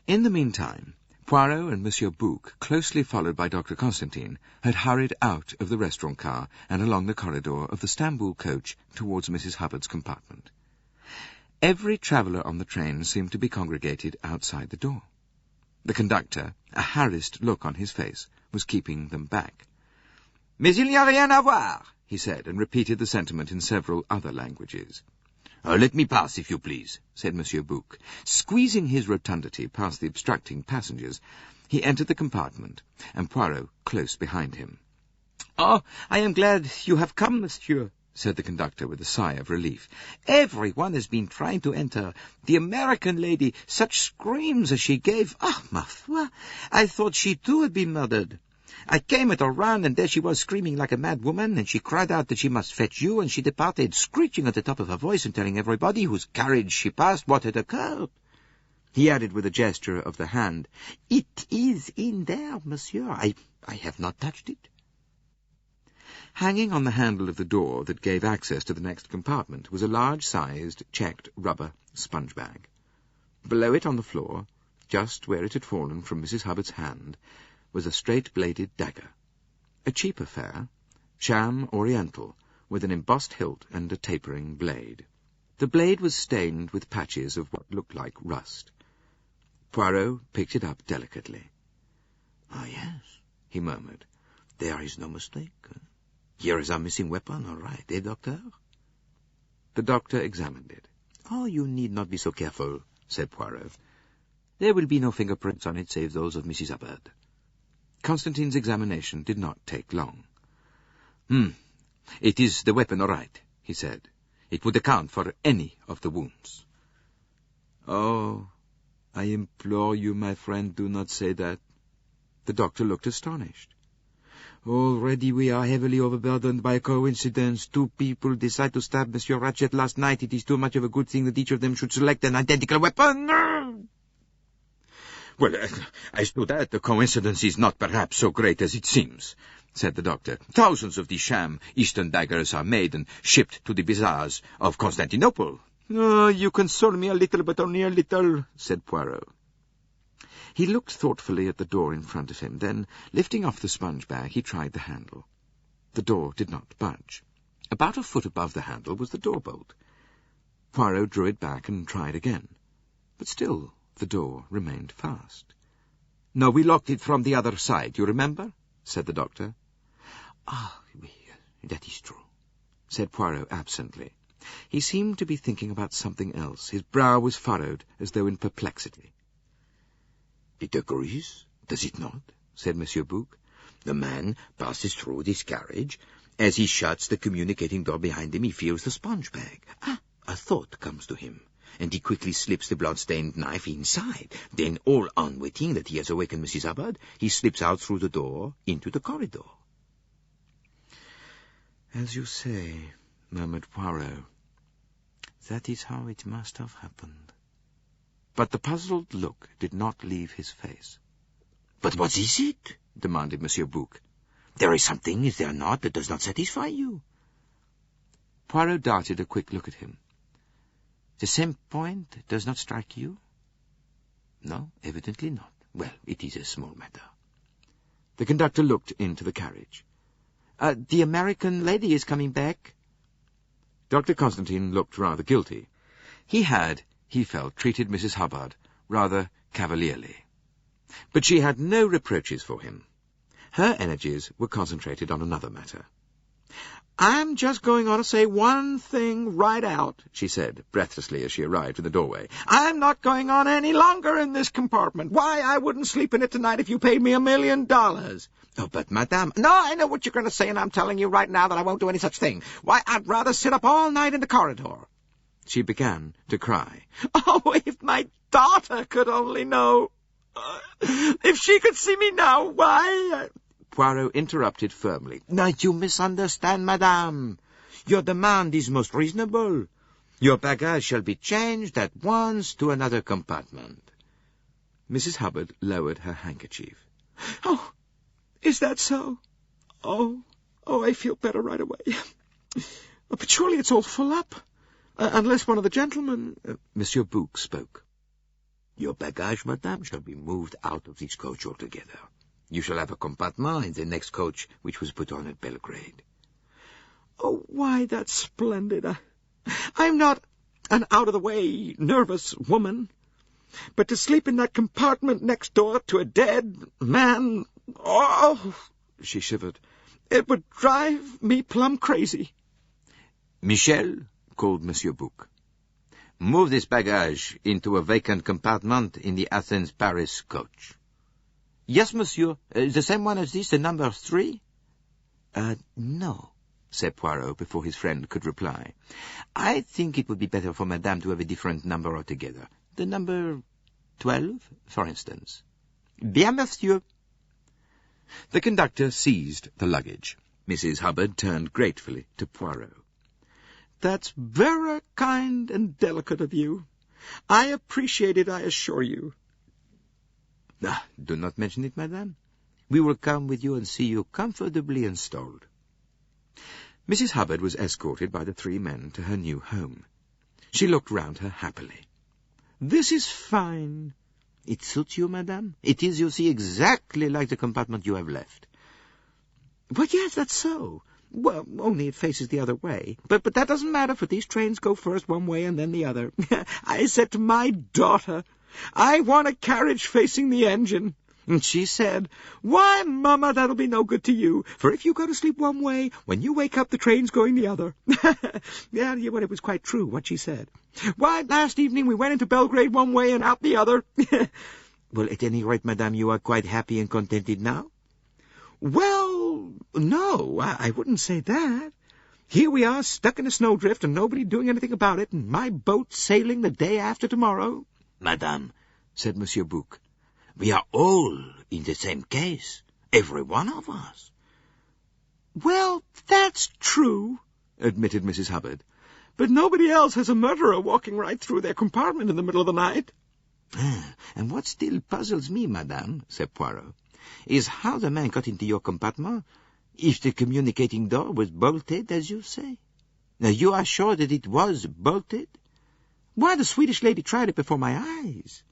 In the meantime, Poirot and Monsieur Bouc, closely followed by Dr. Constantine, had hurried out of the restaurant car and along the corridor of the Stamboul coach towards Mrs. Hubbard's compartment. Every traveller on the train seemed to be congregated outside the door. The conductor, a harassed look on his face, was keeping them back. "Mais il n'y a rien à voir," he said, and repeated the sentiment in several other languages. "Let me pass, if you please," said Monsieur Bouc. Squeezing his rotundity past the obstructing passengers, he entered the compartment, and Poirot close behind him. "Oh, I am glad you have come, monsieur," said the conductor with a sigh of relief. "Everyone has been trying to enter. The American lady, such screams as she gave! Ah, ma foi, I thought she too had been murdered. I came at a run, and there she was screaming like a mad woman, and she cried out that she must fetch you, and she departed, screeching at the top of her voice and telling everybody whose carriage she passed what had occurred." He added with a gesture of the hand, "It is in there, monsieur. I have not touched it." Hanging on the handle of the door that gave access to the next compartment was a large-sized, checked rubber sponge bag. Below it on the floor, just where it had fallen from Mrs. Hubbard's hand, was a straight-bladed dagger. A cheap affair, sham oriental, with an embossed hilt and a tapering blade. The blade was stained with patches of what looked like rust. Poirot picked it up delicately. "Ah, yes," he murmured. "There is no mistake. Here is our missing weapon, all right, doctor?" The doctor examined it. "Oh, you need not be so careful," said Poirot. "There will be no fingerprints on it save those of Mrs. Hubbard." Constantine's examination did not take long. It is the weapon, all right," he said. "It would account for any of the wounds." "Oh, I implore you, my friend, do not say that." The doctor looked astonished. "Already we are heavily overburdened by a coincidence. Two people decide to stab Monsieur Ratchet last night. It is too much of a good thing that each of them should select an identical weapon." "Well, as to that, the coincidence is not perhaps so great as it seems," said the doctor. "Thousands of these sham Eastern daggers are made and shipped to the bazaars of Constantinople." "Oh, you console me a little, but only a little," said Poirot. He looked thoughtfully at the door in front of him, then, lifting off the sponge bag, he tried the handle. The door did not budge. About a foot above the handle was the door bolt. Poirot drew it back and tried again, but still the door remained fast. "No, we locked it from the other side, you remember?" said the doctor. "Ah, oui, that is true," said Poirot absently. He seemed to be thinking about something else. His brow was furrowed, as though in perplexity. "It agrees, does it not?" said Monsieur Bouc. "The man passes through this carriage. As he shuts the communicating door behind him, he feels the sponge bag. A thought comes to him, and he quickly slips the blood-stained knife inside. Then, all unwitting that he has awakened Mrs. Hubbard, he slips out through the door into the corridor." "As you say," murmured Poirot. "That is how it must have happened." But the puzzled look did not leave his face. "But what is it?" demanded Monsieur Bouc. "There is something, is there not, that does not satisfy you?" Poirot darted a quick look at him. "The same point does not strike you?" No, evidently not. Well, it is a small matter. The conductor looked into the carriage. The American lady is coming back. Dr. Constantine looked rather guilty. He had, he felt, treated Mrs. Hubbard rather cavalierly. But she had no reproaches for him. Her energies were concentrated on another matter. "I'm just going on to say one thing right out," she said, breathlessly, as she arrived in the doorway. "I'm not going on any longer in this compartment. Why, I wouldn't sleep in it tonight if you paid me $1 million. "Oh, but, madame—" "No, I know what you're going to say, and I'm telling you right now that I won't do any such thing. Why, I'd rather sit up all night in the corridor." She began to cry. "Oh, if my daughter could only know! If she could see me now, why—" Poirot interrupted firmly. "Now, you misunderstand, madame. Your demand is most reasonable. Your bagage shall be changed at once to another compartment." Mrs. Hubbard lowered her handkerchief. "Oh, is that so? Oh, I feel better right away. But surely it's all full up. Unless one of the gentlemen—" Monsieur Bouc spoke. "Your bagage, madame, shall be moved out of this coach altogether. You shall have a compartment in the next coach which was put on at Belgrade." "Oh, why, that's splendid. I'm not an out-of-the-way, nervous woman. But to sleep in that compartment next door to a dead man, oh," she shivered, "it would drive me plumb crazy." "Michel," called Monsieur Bouc, "move this bagage into a vacant compartment in the Athens-Paris coach." "Yes, monsieur. The same one as this, the number 3? No," said Poirot before his friend could reply. "I think it would be better for madame to have a different number altogether. The number 12, for instance." "Bien, monsieur." The conductor seized the luggage. Mrs. Hubbard turned gratefully to Poirot. "That's very kind and delicate of you. I appreciate it, I assure you." Do not mention it, madame. We will come with you and see you comfortably installed." Mrs. Hubbard was escorted by the 3 men to her new home. She looked round her happily. "This is fine." "It suits you, madame? It is, you see, exactly like the compartment you have left." "Well, yes, that's so. Well, only it faces the other way. But that doesn't matter, for these trains go first one way and then the other. I said to my daughter, 'I want a carriage facing the engine.' And she said, 'Why, Mama, that'll be no good to you, for if you go to sleep one way, when you wake up the train's going the other.'" Yeah, well, it was quite true, what she said. "Why, last evening we went into Belgrade one way and out the other." "Well, at any rate, madame, you are quite happy and contented now?" "Well, no, I wouldn't say that. Here we are, stuck in a snowdrift, and nobody doing anything about it, and my boat sailing the day after tomorrow." "Madame," said Monsieur Bouc, "we are all in the same case, every one of us." "Well, that's true," admitted Mrs. Hubbard. "But nobody else has a murderer walking right through their compartment in the middle of the night." "And what still puzzles me, madame," said Poirot, "is how the man got into your compartment, if the communicating door was bolted, as you say. Now, you are sure that it was bolted?" "Why, the Swedish lady tried it before my eyes."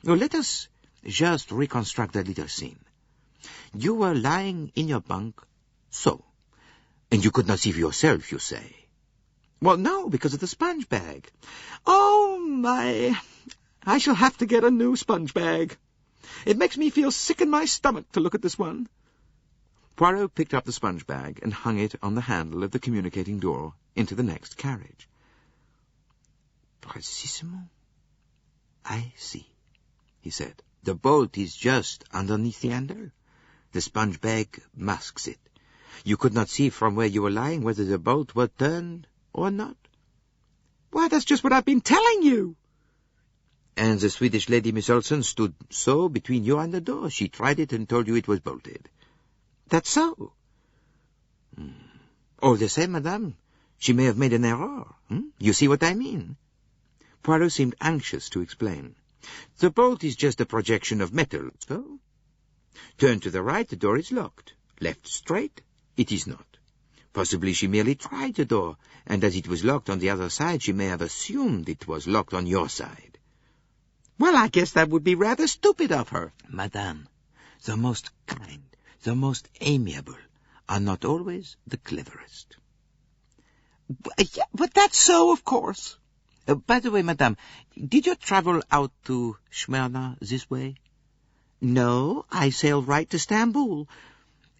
Well, let us just reconstruct that little scene. You were lying in your bunk, so, and you could not see for yourself, you say?" "Well, no, because of the sponge bag." "Oh, my, I shall have to get a new sponge bag. It makes me feel sick in my stomach to look at this one." Poirot picked up the sponge bag and hung it on the handle of the communicating door into the next carriage. "Précisément. I see," he said. "The bolt is just underneath the handle. The sponge bag masks it. You could not see from where you were lying whether the bolt was turned or not." "Why, that's just what I've been telling you." "And the Swedish lady, Miss Olsen, stood so between you and the door. She tried it and told you it was bolted." "That's so." All the same, madame, she may have made an error. You see what I mean?" Poirot seemed anxious to explain. "The bolt is just a projection of metal, so? Turn to the right, the door is locked. Left straight, it is not. Possibly she merely tried the door, and as it was locked on the other side, she may have assumed it was locked on your side." Well, I guess that would be rather stupid of her. Madame, the most kind, the most amiable are not always the cleverest. Yeah, but that's so, of course. By the way, madame, did you travel out to Smyrna this way? No, I sailed right to Stamboul.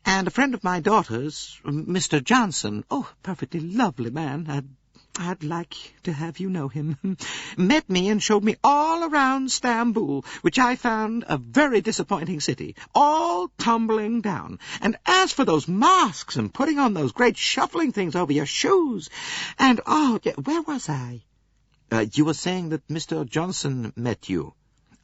And a friend of my daughter's, Mr. Johnson, perfectly lovely man, I'd like to have you know him, met me and showed me all around Stamboul, which I found a very disappointing city, all tumbling down. And as for those masks and putting on those great shuffling things over your shoes, and, where was I? You were saying that Mr. Johnson met you.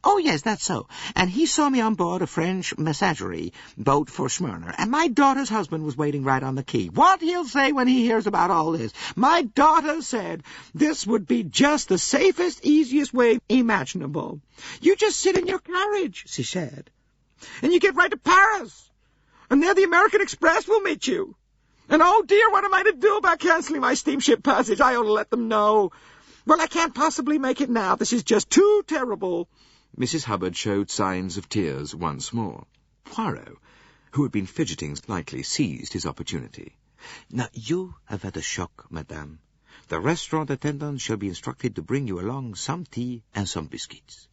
Oh, yes, that's so. And he saw me on board a French messagerie boat for Smyrna, and my daughter's husband was waiting right on the quay. What he'll say when he hears about all this. My daughter said this would be just the safest, easiest way imaginable. You just sit in your carriage, she said, and you get right to Paris, and there the American Express will meet you. And oh, dear, what am I to do about canceling my steamship passage? I ought to let them know. Well, I can't possibly make it now. This is just too terrible. Mrs. Hubbard showed signs of tears once more. Poirot, who had been fidgeting slightly, seized his opportunity. Now, you have had a shock, madame. The restaurant attendant shall be instructed to bring you along some tea and some biscuits.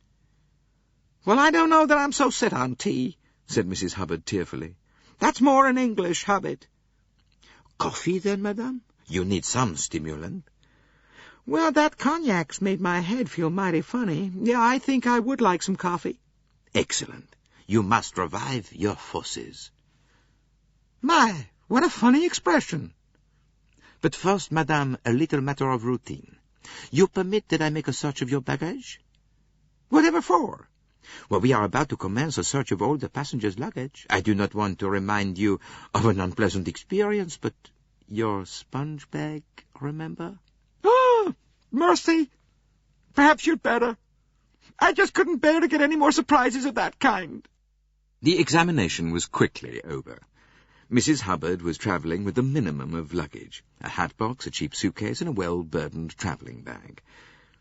Well, I don't know that I'm so set on tea, said Mrs. Hubbard tearfully. That's more an English habit. Coffee, then, madame? You need some stimulant. Well, that cognac's made my head feel mighty funny. Yeah, I think I would like some coffee. Excellent. You must revive your forces. My, what a funny expression. But first, madame, a little matter of routine. You permit that I make a search of your baggage? Whatever for? Well, we are about to commence a search of all the passengers' luggage. I do not want to remind you of an unpleasant experience, but your sponge bag, remember? Mercy! Perhaps you'd better. I just couldn't bear to get any more surprises of that kind. The examination was quickly over. Mrs. Hubbard was travelling with the minimum of luggage, a hat-box, a cheap suitcase, and a well-burdened travelling bag.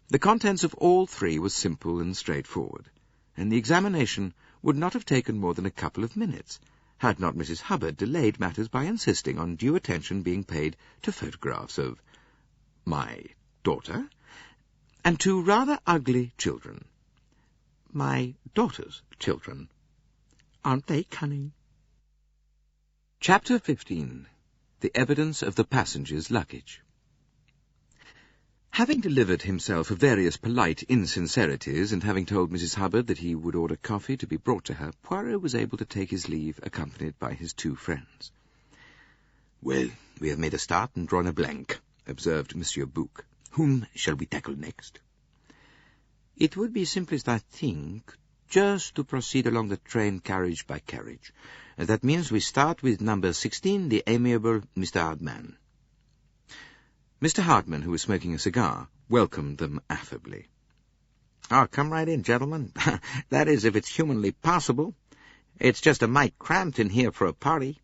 The contents of all three were simple and straightforward, and the examination would not have taken more than a couple of minutes, had not Mrs. Hubbard delayed matters by insisting on due attention being paid to photographs of my daughter, and two rather ugly children. My daughter's children. Aren't they cunning? Chapter 15. The Evidence of the Passengers' Luggage. Having delivered himself of various polite insincerities, and having told Mrs. Hubbard that he would order coffee to be brought to her, Poirot was able to take his leave, accompanied by his two friends. Well, we have made a start and drawn a blank, observed Monsieur Bouc. Whom shall we tackle next? It would be simplest, I think, just to proceed along the train carriage by carriage. That means we start with number 16, the amiable Mr. Hardman. Mr. Hardman, who was smoking a cigar, welcomed them affably. Come right in, gentlemen. That is, if it's humanly possible. It's just a mite cramped in here for a party.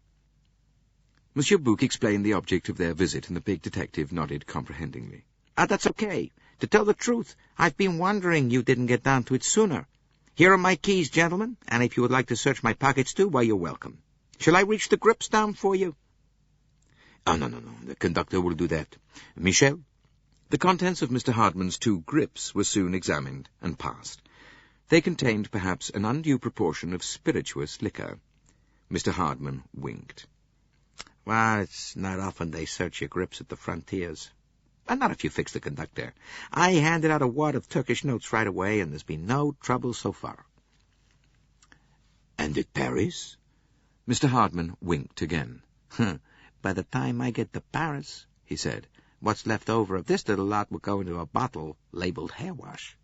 Monsieur Bouc explained the object of their visit, and the big detective nodded comprehendingly. That's okay. To tell the truth, I've been wondering you didn't get down to it sooner. Here are my keys, gentlemen, and if you would like to search my pockets too, why, you're welcome. Shall I reach the grips down for you? Oh, no. The conductor will do that. Michel? The contents of Mr. Hardman's two grips were soon examined and passed. They contained perhaps an undue proportion of spirituous liquor. Mr. Hardman winked. Well, it's not often they search your grips at the frontiers. And not if you fix the conductor. I handed out a wad of Turkish notes right away, and there's been no trouble so far. And at Paris? Mr. Hardman winked again. By the time I get to Paris, he said, what's left over of this little lot will go into a bottle labeled hair wash.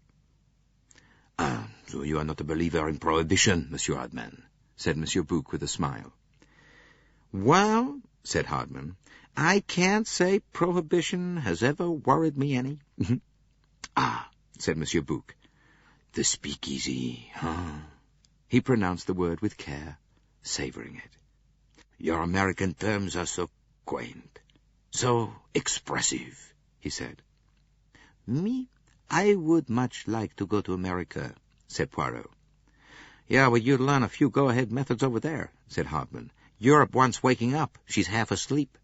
So you are not a believer in prohibition, Monsieur Hardman, said Monsieur Bouc with a smile. Well, said Hardman, I can't say prohibition has ever worried me any. Said Monsieur Bouc. The speakeasy, huh? He pronounced the word with care, savouring it. Your American terms are so quaint, so expressive, he said. Me? I would much like to go to America, said Poirot. Yeah, well, you'd learn a few go-ahead methods over there, said Hardman. Europe wants waking up. She's half asleep.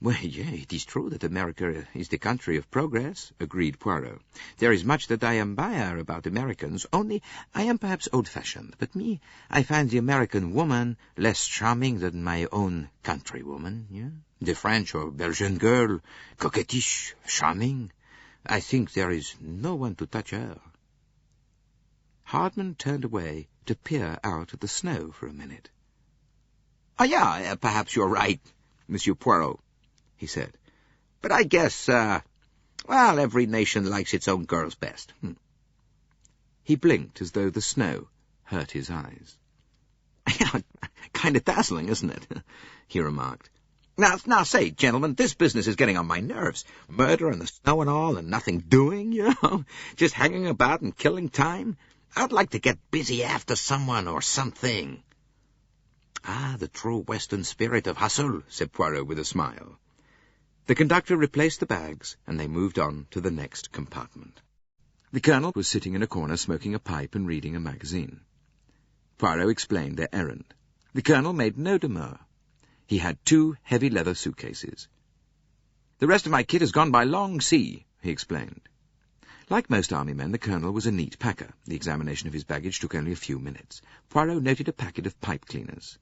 Well, yeah, it is true that America is the country of progress, agreed Poirot. There is much that I admire about Americans, only I am perhaps old-fashioned. But me, I find the American woman less charming than my own countrywoman, yeah? The French or Belgian girl, coquettish, charming. I think there is no one to touch her. Hardman turned away to peer out at the snow for a minute. "Oh, yeah, perhaps you're right, Monsieur Poirot," he said. "But I guess, every nation likes its own girls best." He blinked as though the snow hurt his eyes. "Kind of dazzling, isn't it?" he remarked. Now, say, gentlemen, this business is getting on my nerves. Murder and the snow and all, and nothing doing, you know? Just hanging about and killing time. I'd like to get busy after someone or something." "Ah, the true Western spirit of hustle," said Poirot with a smile. The conductor replaced the bags, and they moved on to the next compartment. The Colonel was sitting in a corner smoking a pipe and reading a magazine. Poirot explained their errand. The Colonel made no demur. He had 2 heavy leather suitcases. "The rest of my kit has gone by long sea," he explained. Like most army men, the Colonel was a neat packer. The examination of his baggage took only a few minutes. Poirot noted a packet of pipe cleaners.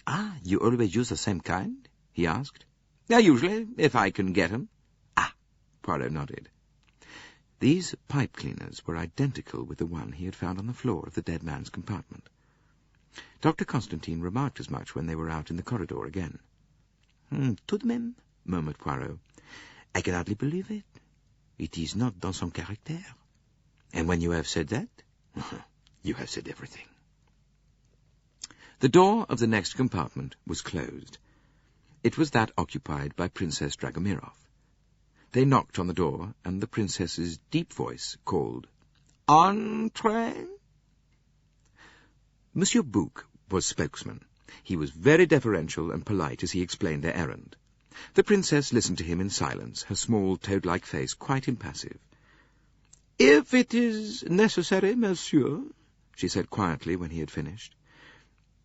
"Ah, you always use the same kind?" he asked. "Yeah, usually, if I can get 'em." "Ah," Poirot nodded. These pipe cleaners were identical with the one he had found on the floor of the dead man's compartment. Dr. Constantine remarked as much when they were out in the corridor again. "Tout de même," murmured Poirot. "I can hardly believe it. It is not dans son caractère. And when you have said that, you have said everything." The door of the next compartment was closed. It was that occupied by Princess Dragomirov. They knocked on the door, and the princess's deep voice called, "Entrez!" Monsieur Bouc was spokesman. He was very deferential and polite as he explained their errand. The princess listened to him in silence, her small toad-like face quite impassive. "If it is necessary, monsieur," she said quietly when he had finished,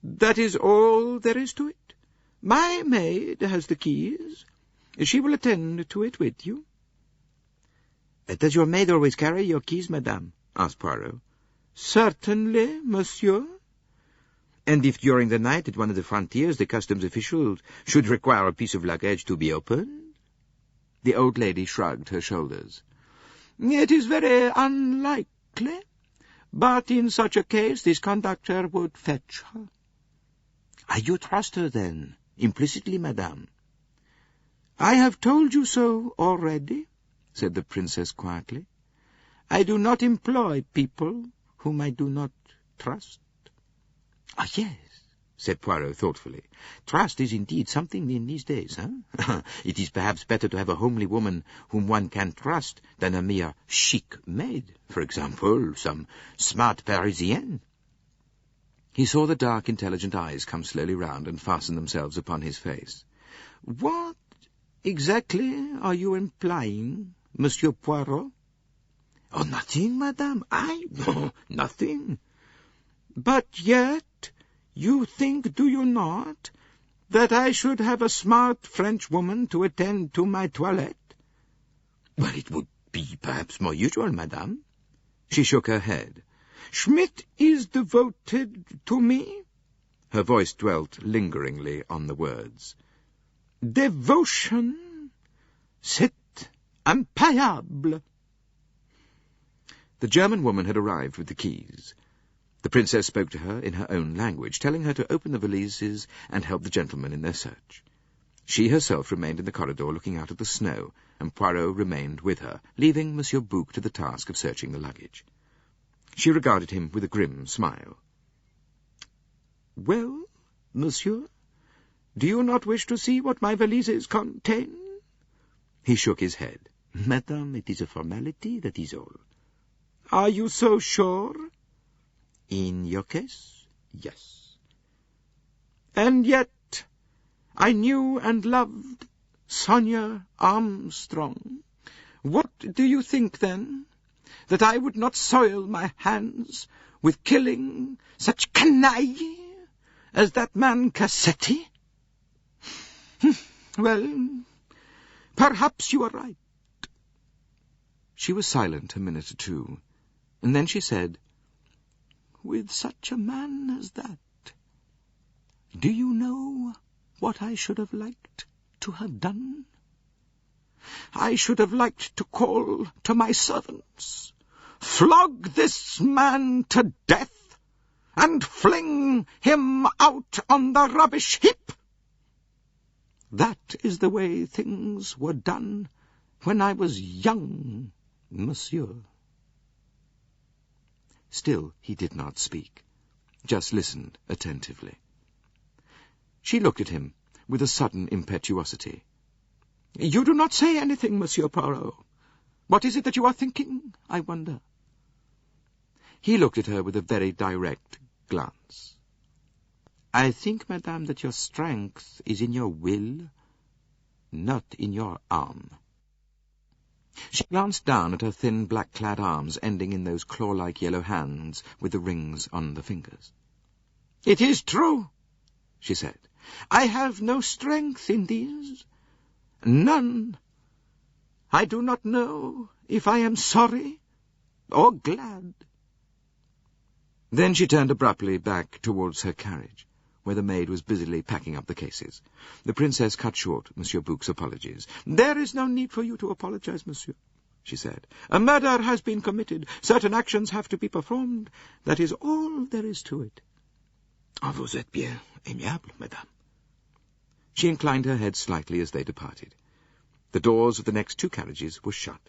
"that is all there is to it. My maid has the keys. She will attend to it with you." "Does your maid always carry your keys, madame?" asked Poirot. "Certainly, monsieur." "And if during the night at one of the frontiers the customs officials should require a piece of luggage to be opened?" The old lady shrugged her shoulders. "It is very unlikely, but in such a case this conductor would fetch her." "You trust her, then, implicitly, madame?" "I have told you so already," said the princess quietly. "I do not employ people whom I do not trust." "Ah, yes," said Poirot thoughtfully. "Trust is indeed something in these days, huh? It is perhaps better to have a homely woman whom one can trust than a mere chic maid, for example, some smart Parisienne." He saw the dark, intelligent eyes come slowly round and fasten themselves upon his face. "What exactly are you implying, Monsieur Poirot?" "Oh, nothing, madame. No, nothing. But yet you think, do you not, that I should have a smart French woman to attend to my toilette?" "Well, it would be perhaps more usual, madame." She shook her head. "Schmidt is devoted to me." Her voice dwelt lingeringly on the words. "Devotion, c'est impayable." The German woman had arrived with the keys. The princess spoke to her in her own language, telling her to open the valises and help the gentlemen in their search. She herself remained in the corridor looking out at the snow, and Poirot remained with her, leaving Monsieur Bouc to the task of searching the luggage. She regarded him with a grim smile. "Well, monsieur, do you not wish to see what my valises contain?" He shook his head. "Madame, it is a formality, that is all." "Are you so sure?" "In your case, yes." "And yet I knew and loved Sonia Armstrong. What do you think, then? that I would not soil my hands with killing such canaille as that man Cassetti? Well, perhaps you are right. She was silent a minute or two, and then she said, with such a man as that, do you know what I should have liked to have done? I should have liked to call to my servants, flog this man to death, and fling him out on the rubbish heap. That is the way things were done when I was young, monsieur. Still he did not speak, just listened attentively. She looked at him with a sudden impetuosity. You do not say anything, Monsieur Poirot. What is it that you are thinking, I wonder? He looked at her with a very direct glance. I think, madame, that your strength is in your will, not in your arm. She glanced down at her thin black-clad arms ending in those claw-like yellow hands with the rings on the fingers. It is true, she said. I have no strength in these. None. I do not know if I am sorry or glad. Then she turned abruptly back towards her carriage, where the maid was busily packing up the cases. The princess cut short Monsieur Bouc's apologies. There is no need for you to apologize, monsieur, she said. A murder has been committed. Certain actions have to be performed. That is all there is to it. Vous êtes bien aimable, madame. She inclined her head slightly as they departed. The doors of the next two carriages were shut.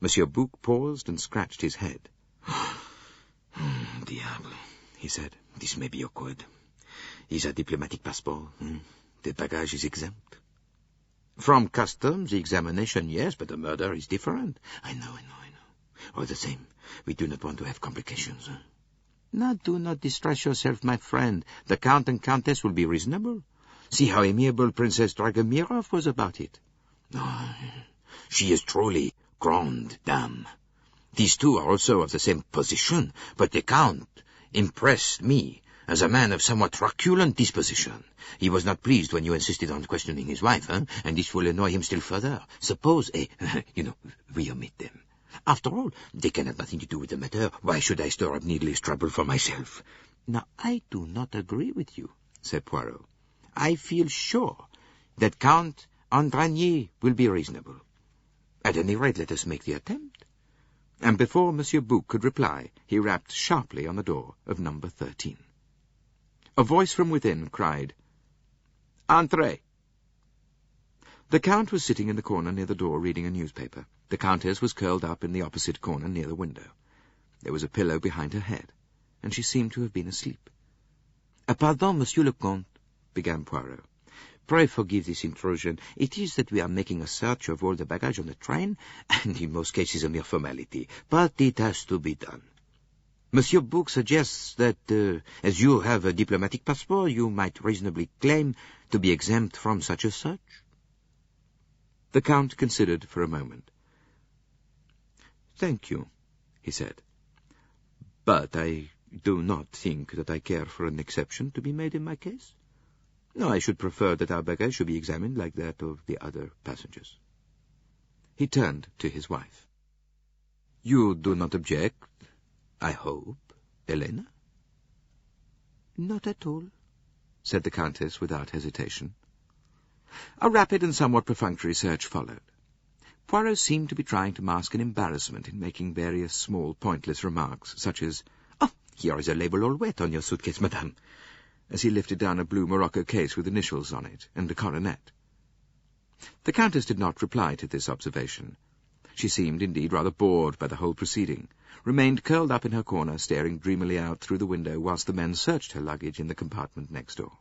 Monsieur Bouc paused and scratched his head. Diable, he said. This may be awkward. Is a diplomatic passport. The baggage is exempt. From customs, the examination, yes, but the murder is different. I know. All the same, we do not want to have complications. Now, do not distress yourself, my friend. The Count and Countess will be reasonable. See how amiable Princess Dragomirov was about it. Oh, she is truly grande dame. These two are also of the same position, but the Count impressed me as a man of somewhat truculent disposition. He was not pleased when you insisted on questioning his wife, and this will annoy him still further. Suppose, we omit them. After all, they can have nothing to do with the matter. Why should I stir up needless trouble for myself? Now, I do not agree with you, said Poirot. I feel sure that Count Andranier will be reasonable. At any rate, let us make the attempt. And before Monsieur Bouc could reply, he rapped sharply on the door of number 13. A voice from within cried, Entrez! The Count was sitting in the corner near the door reading a newspaper. The Countess was curled up in the opposite corner near the window. There was a pillow behind her head, and she seemed to have been asleep. Pardon, Monsieur le Comte, began Poirot. Pray forgive this intrusion. It is that we are making a search of all the baggage on the train, and in most cases a mere formality, but it has to be done. Monsieur Bouc suggests that, as you have a diplomatic passport, you might reasonably claim to be exempt from such a search. The Count considered for a moment. Thank you, he said. But I do not think that I care for an exception to be made in my case. No, I should prefer that our baggage should be examined like that of the other passengers. He turned to his wife. You do not object, I hope, Helena? Not at all, said the Countess without hesitation. A rapid and somewhat perfunctory search followed. Poirot seemed to be trying to mask an embarrassment in making various small, pointless remarks, such as, "Oh, here is a label all wet on your suitcase, madame," as he lifted down a blue morocco case with initials on it and a coronet. The Countess did not reply to this observation. She seemed, indeed, rather bored by the whole proceeding, remained curled up in her corner, staring dreamily out through the window whilst the men searched her luggage in the compartment next door.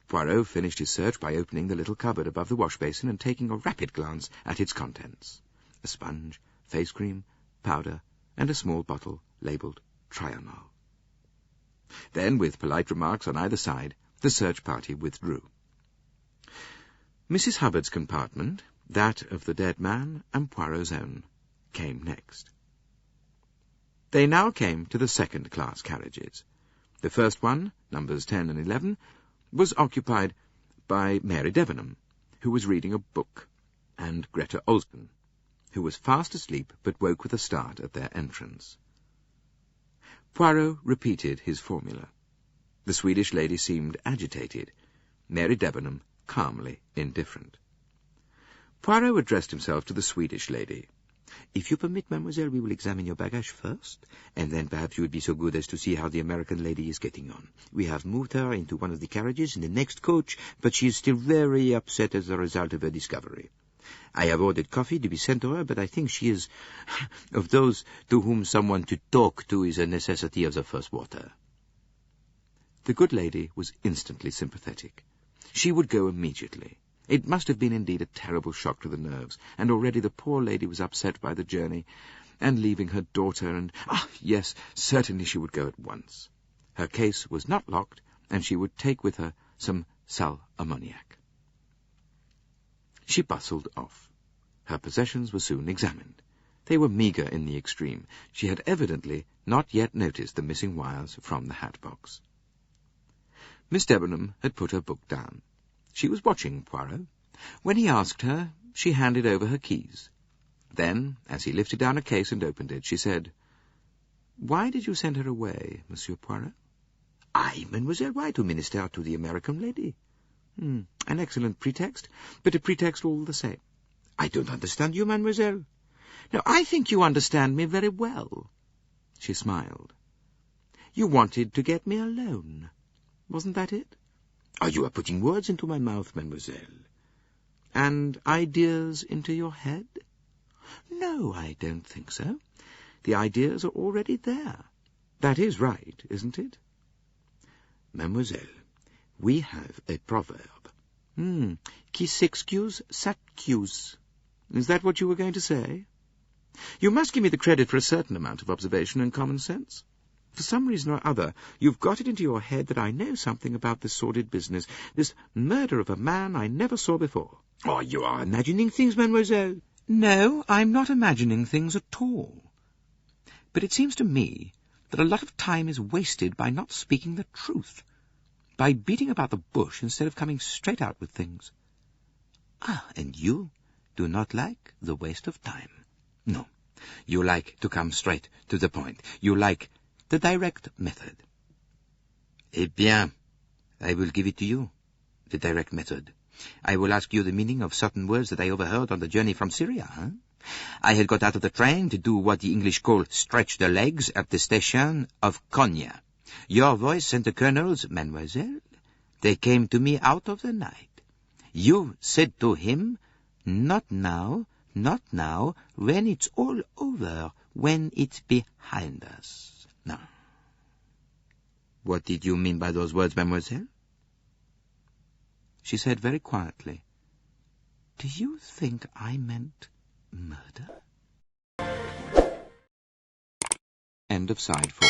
Poirot finished his search by opening the little cupboard above the wash-basin and taking a rapid glance at its contents. A sponge, face cream, powder, and a small bottle labelled Trianol. Then, with polite remarks on either side, the search party withdrew. Mrs. Hubbard's compartment, that of the dead man, and Poirot's own, came next. They now came to the second-class carriages. The first one, numbers 10 and 11, was occupied by Mary Debenham, who was reading a book, and Greta Olsen, who was fast asleep but woke with a start at their entrance. Poirot repeated his formula. The Swedish lady seemed agitated, Mary Debenham calmly indifferent. Poirot addressed himself to the Swedish lady. "If you permit, mademoiselle, we will examine your baggage first, and then perhaps you would be so good as to see how the American lady is getting on. We have moved her into one of the carriages in the next coach, but she is still very upset as a result of her discovery. I have ordered coffee to be sent to her, but I think she is of those to whom someone to talk to is a necessity of the first water." The good lady was instantly sympathetic. She would go immediately. It must have been indeed a terrible shock to the nerves, and already the poor lady was upset by the journey, and leaving her daughter, and, yes, certainly she would go at once. Her case was not locked, and she would take with her some sal ammoniac. She bustled off. Her possessions were soon examined. They were meagre in the extreme. She had evidently not yet noticed the missing wires from the hat-box. Miss Debenham had put her book down. She was watching Poirot. When he asked her, she handed over her keys. Then, as he lifted down a case and opened it, she said, "Why did you send her away, Monsieur Poirot?" "I, mademoiselle, why to minister to the American lady?" An excellent pretext, but a pretext all the same." "I don't understand you, mademoiselle." "No, I think you understand me very well." She smiled. "You wanted to get me alone. Wasn't that it?" "Oh, you are putting words into my mouth, mademoiselle." "And ideas into your head?" "No, I don't think so. The ideas are already there. That is right, isn't it?" "Mademoiselle, we have a proverb." Qui s'excuse, s'accuse. Is that what you were going to say? You must give me the credit for a certain amount of observation and common sense. For some reason or other, you've got it into your head that I know something about this sordid business, this murder of a man I never saw before. Oh, you are imagining things, mademoiselle. No, I'm not imagining things at all. But it seems to me that a lot of time is wasted by not speaking the truth, by beating about the bush instead of coming straight out with things. And you do not like the waste of time. No, you like to come straight to the point. You like the direct method. Eh bien, I will give it to you, the direct method. I will ask you the meaning of certain words that I overheard on the journey from Syria. I had got out of the train to do what the English call stretch the legs at the station of Konya. Your voice and the Colonel's, mademoiselle, they came to me out of the night. You said to him, not now, when it's all over, when it's behind us. Now, what did you mean by those words, mademoiselle? She said very quietly, "Do you think I meant murder?" End of side 4.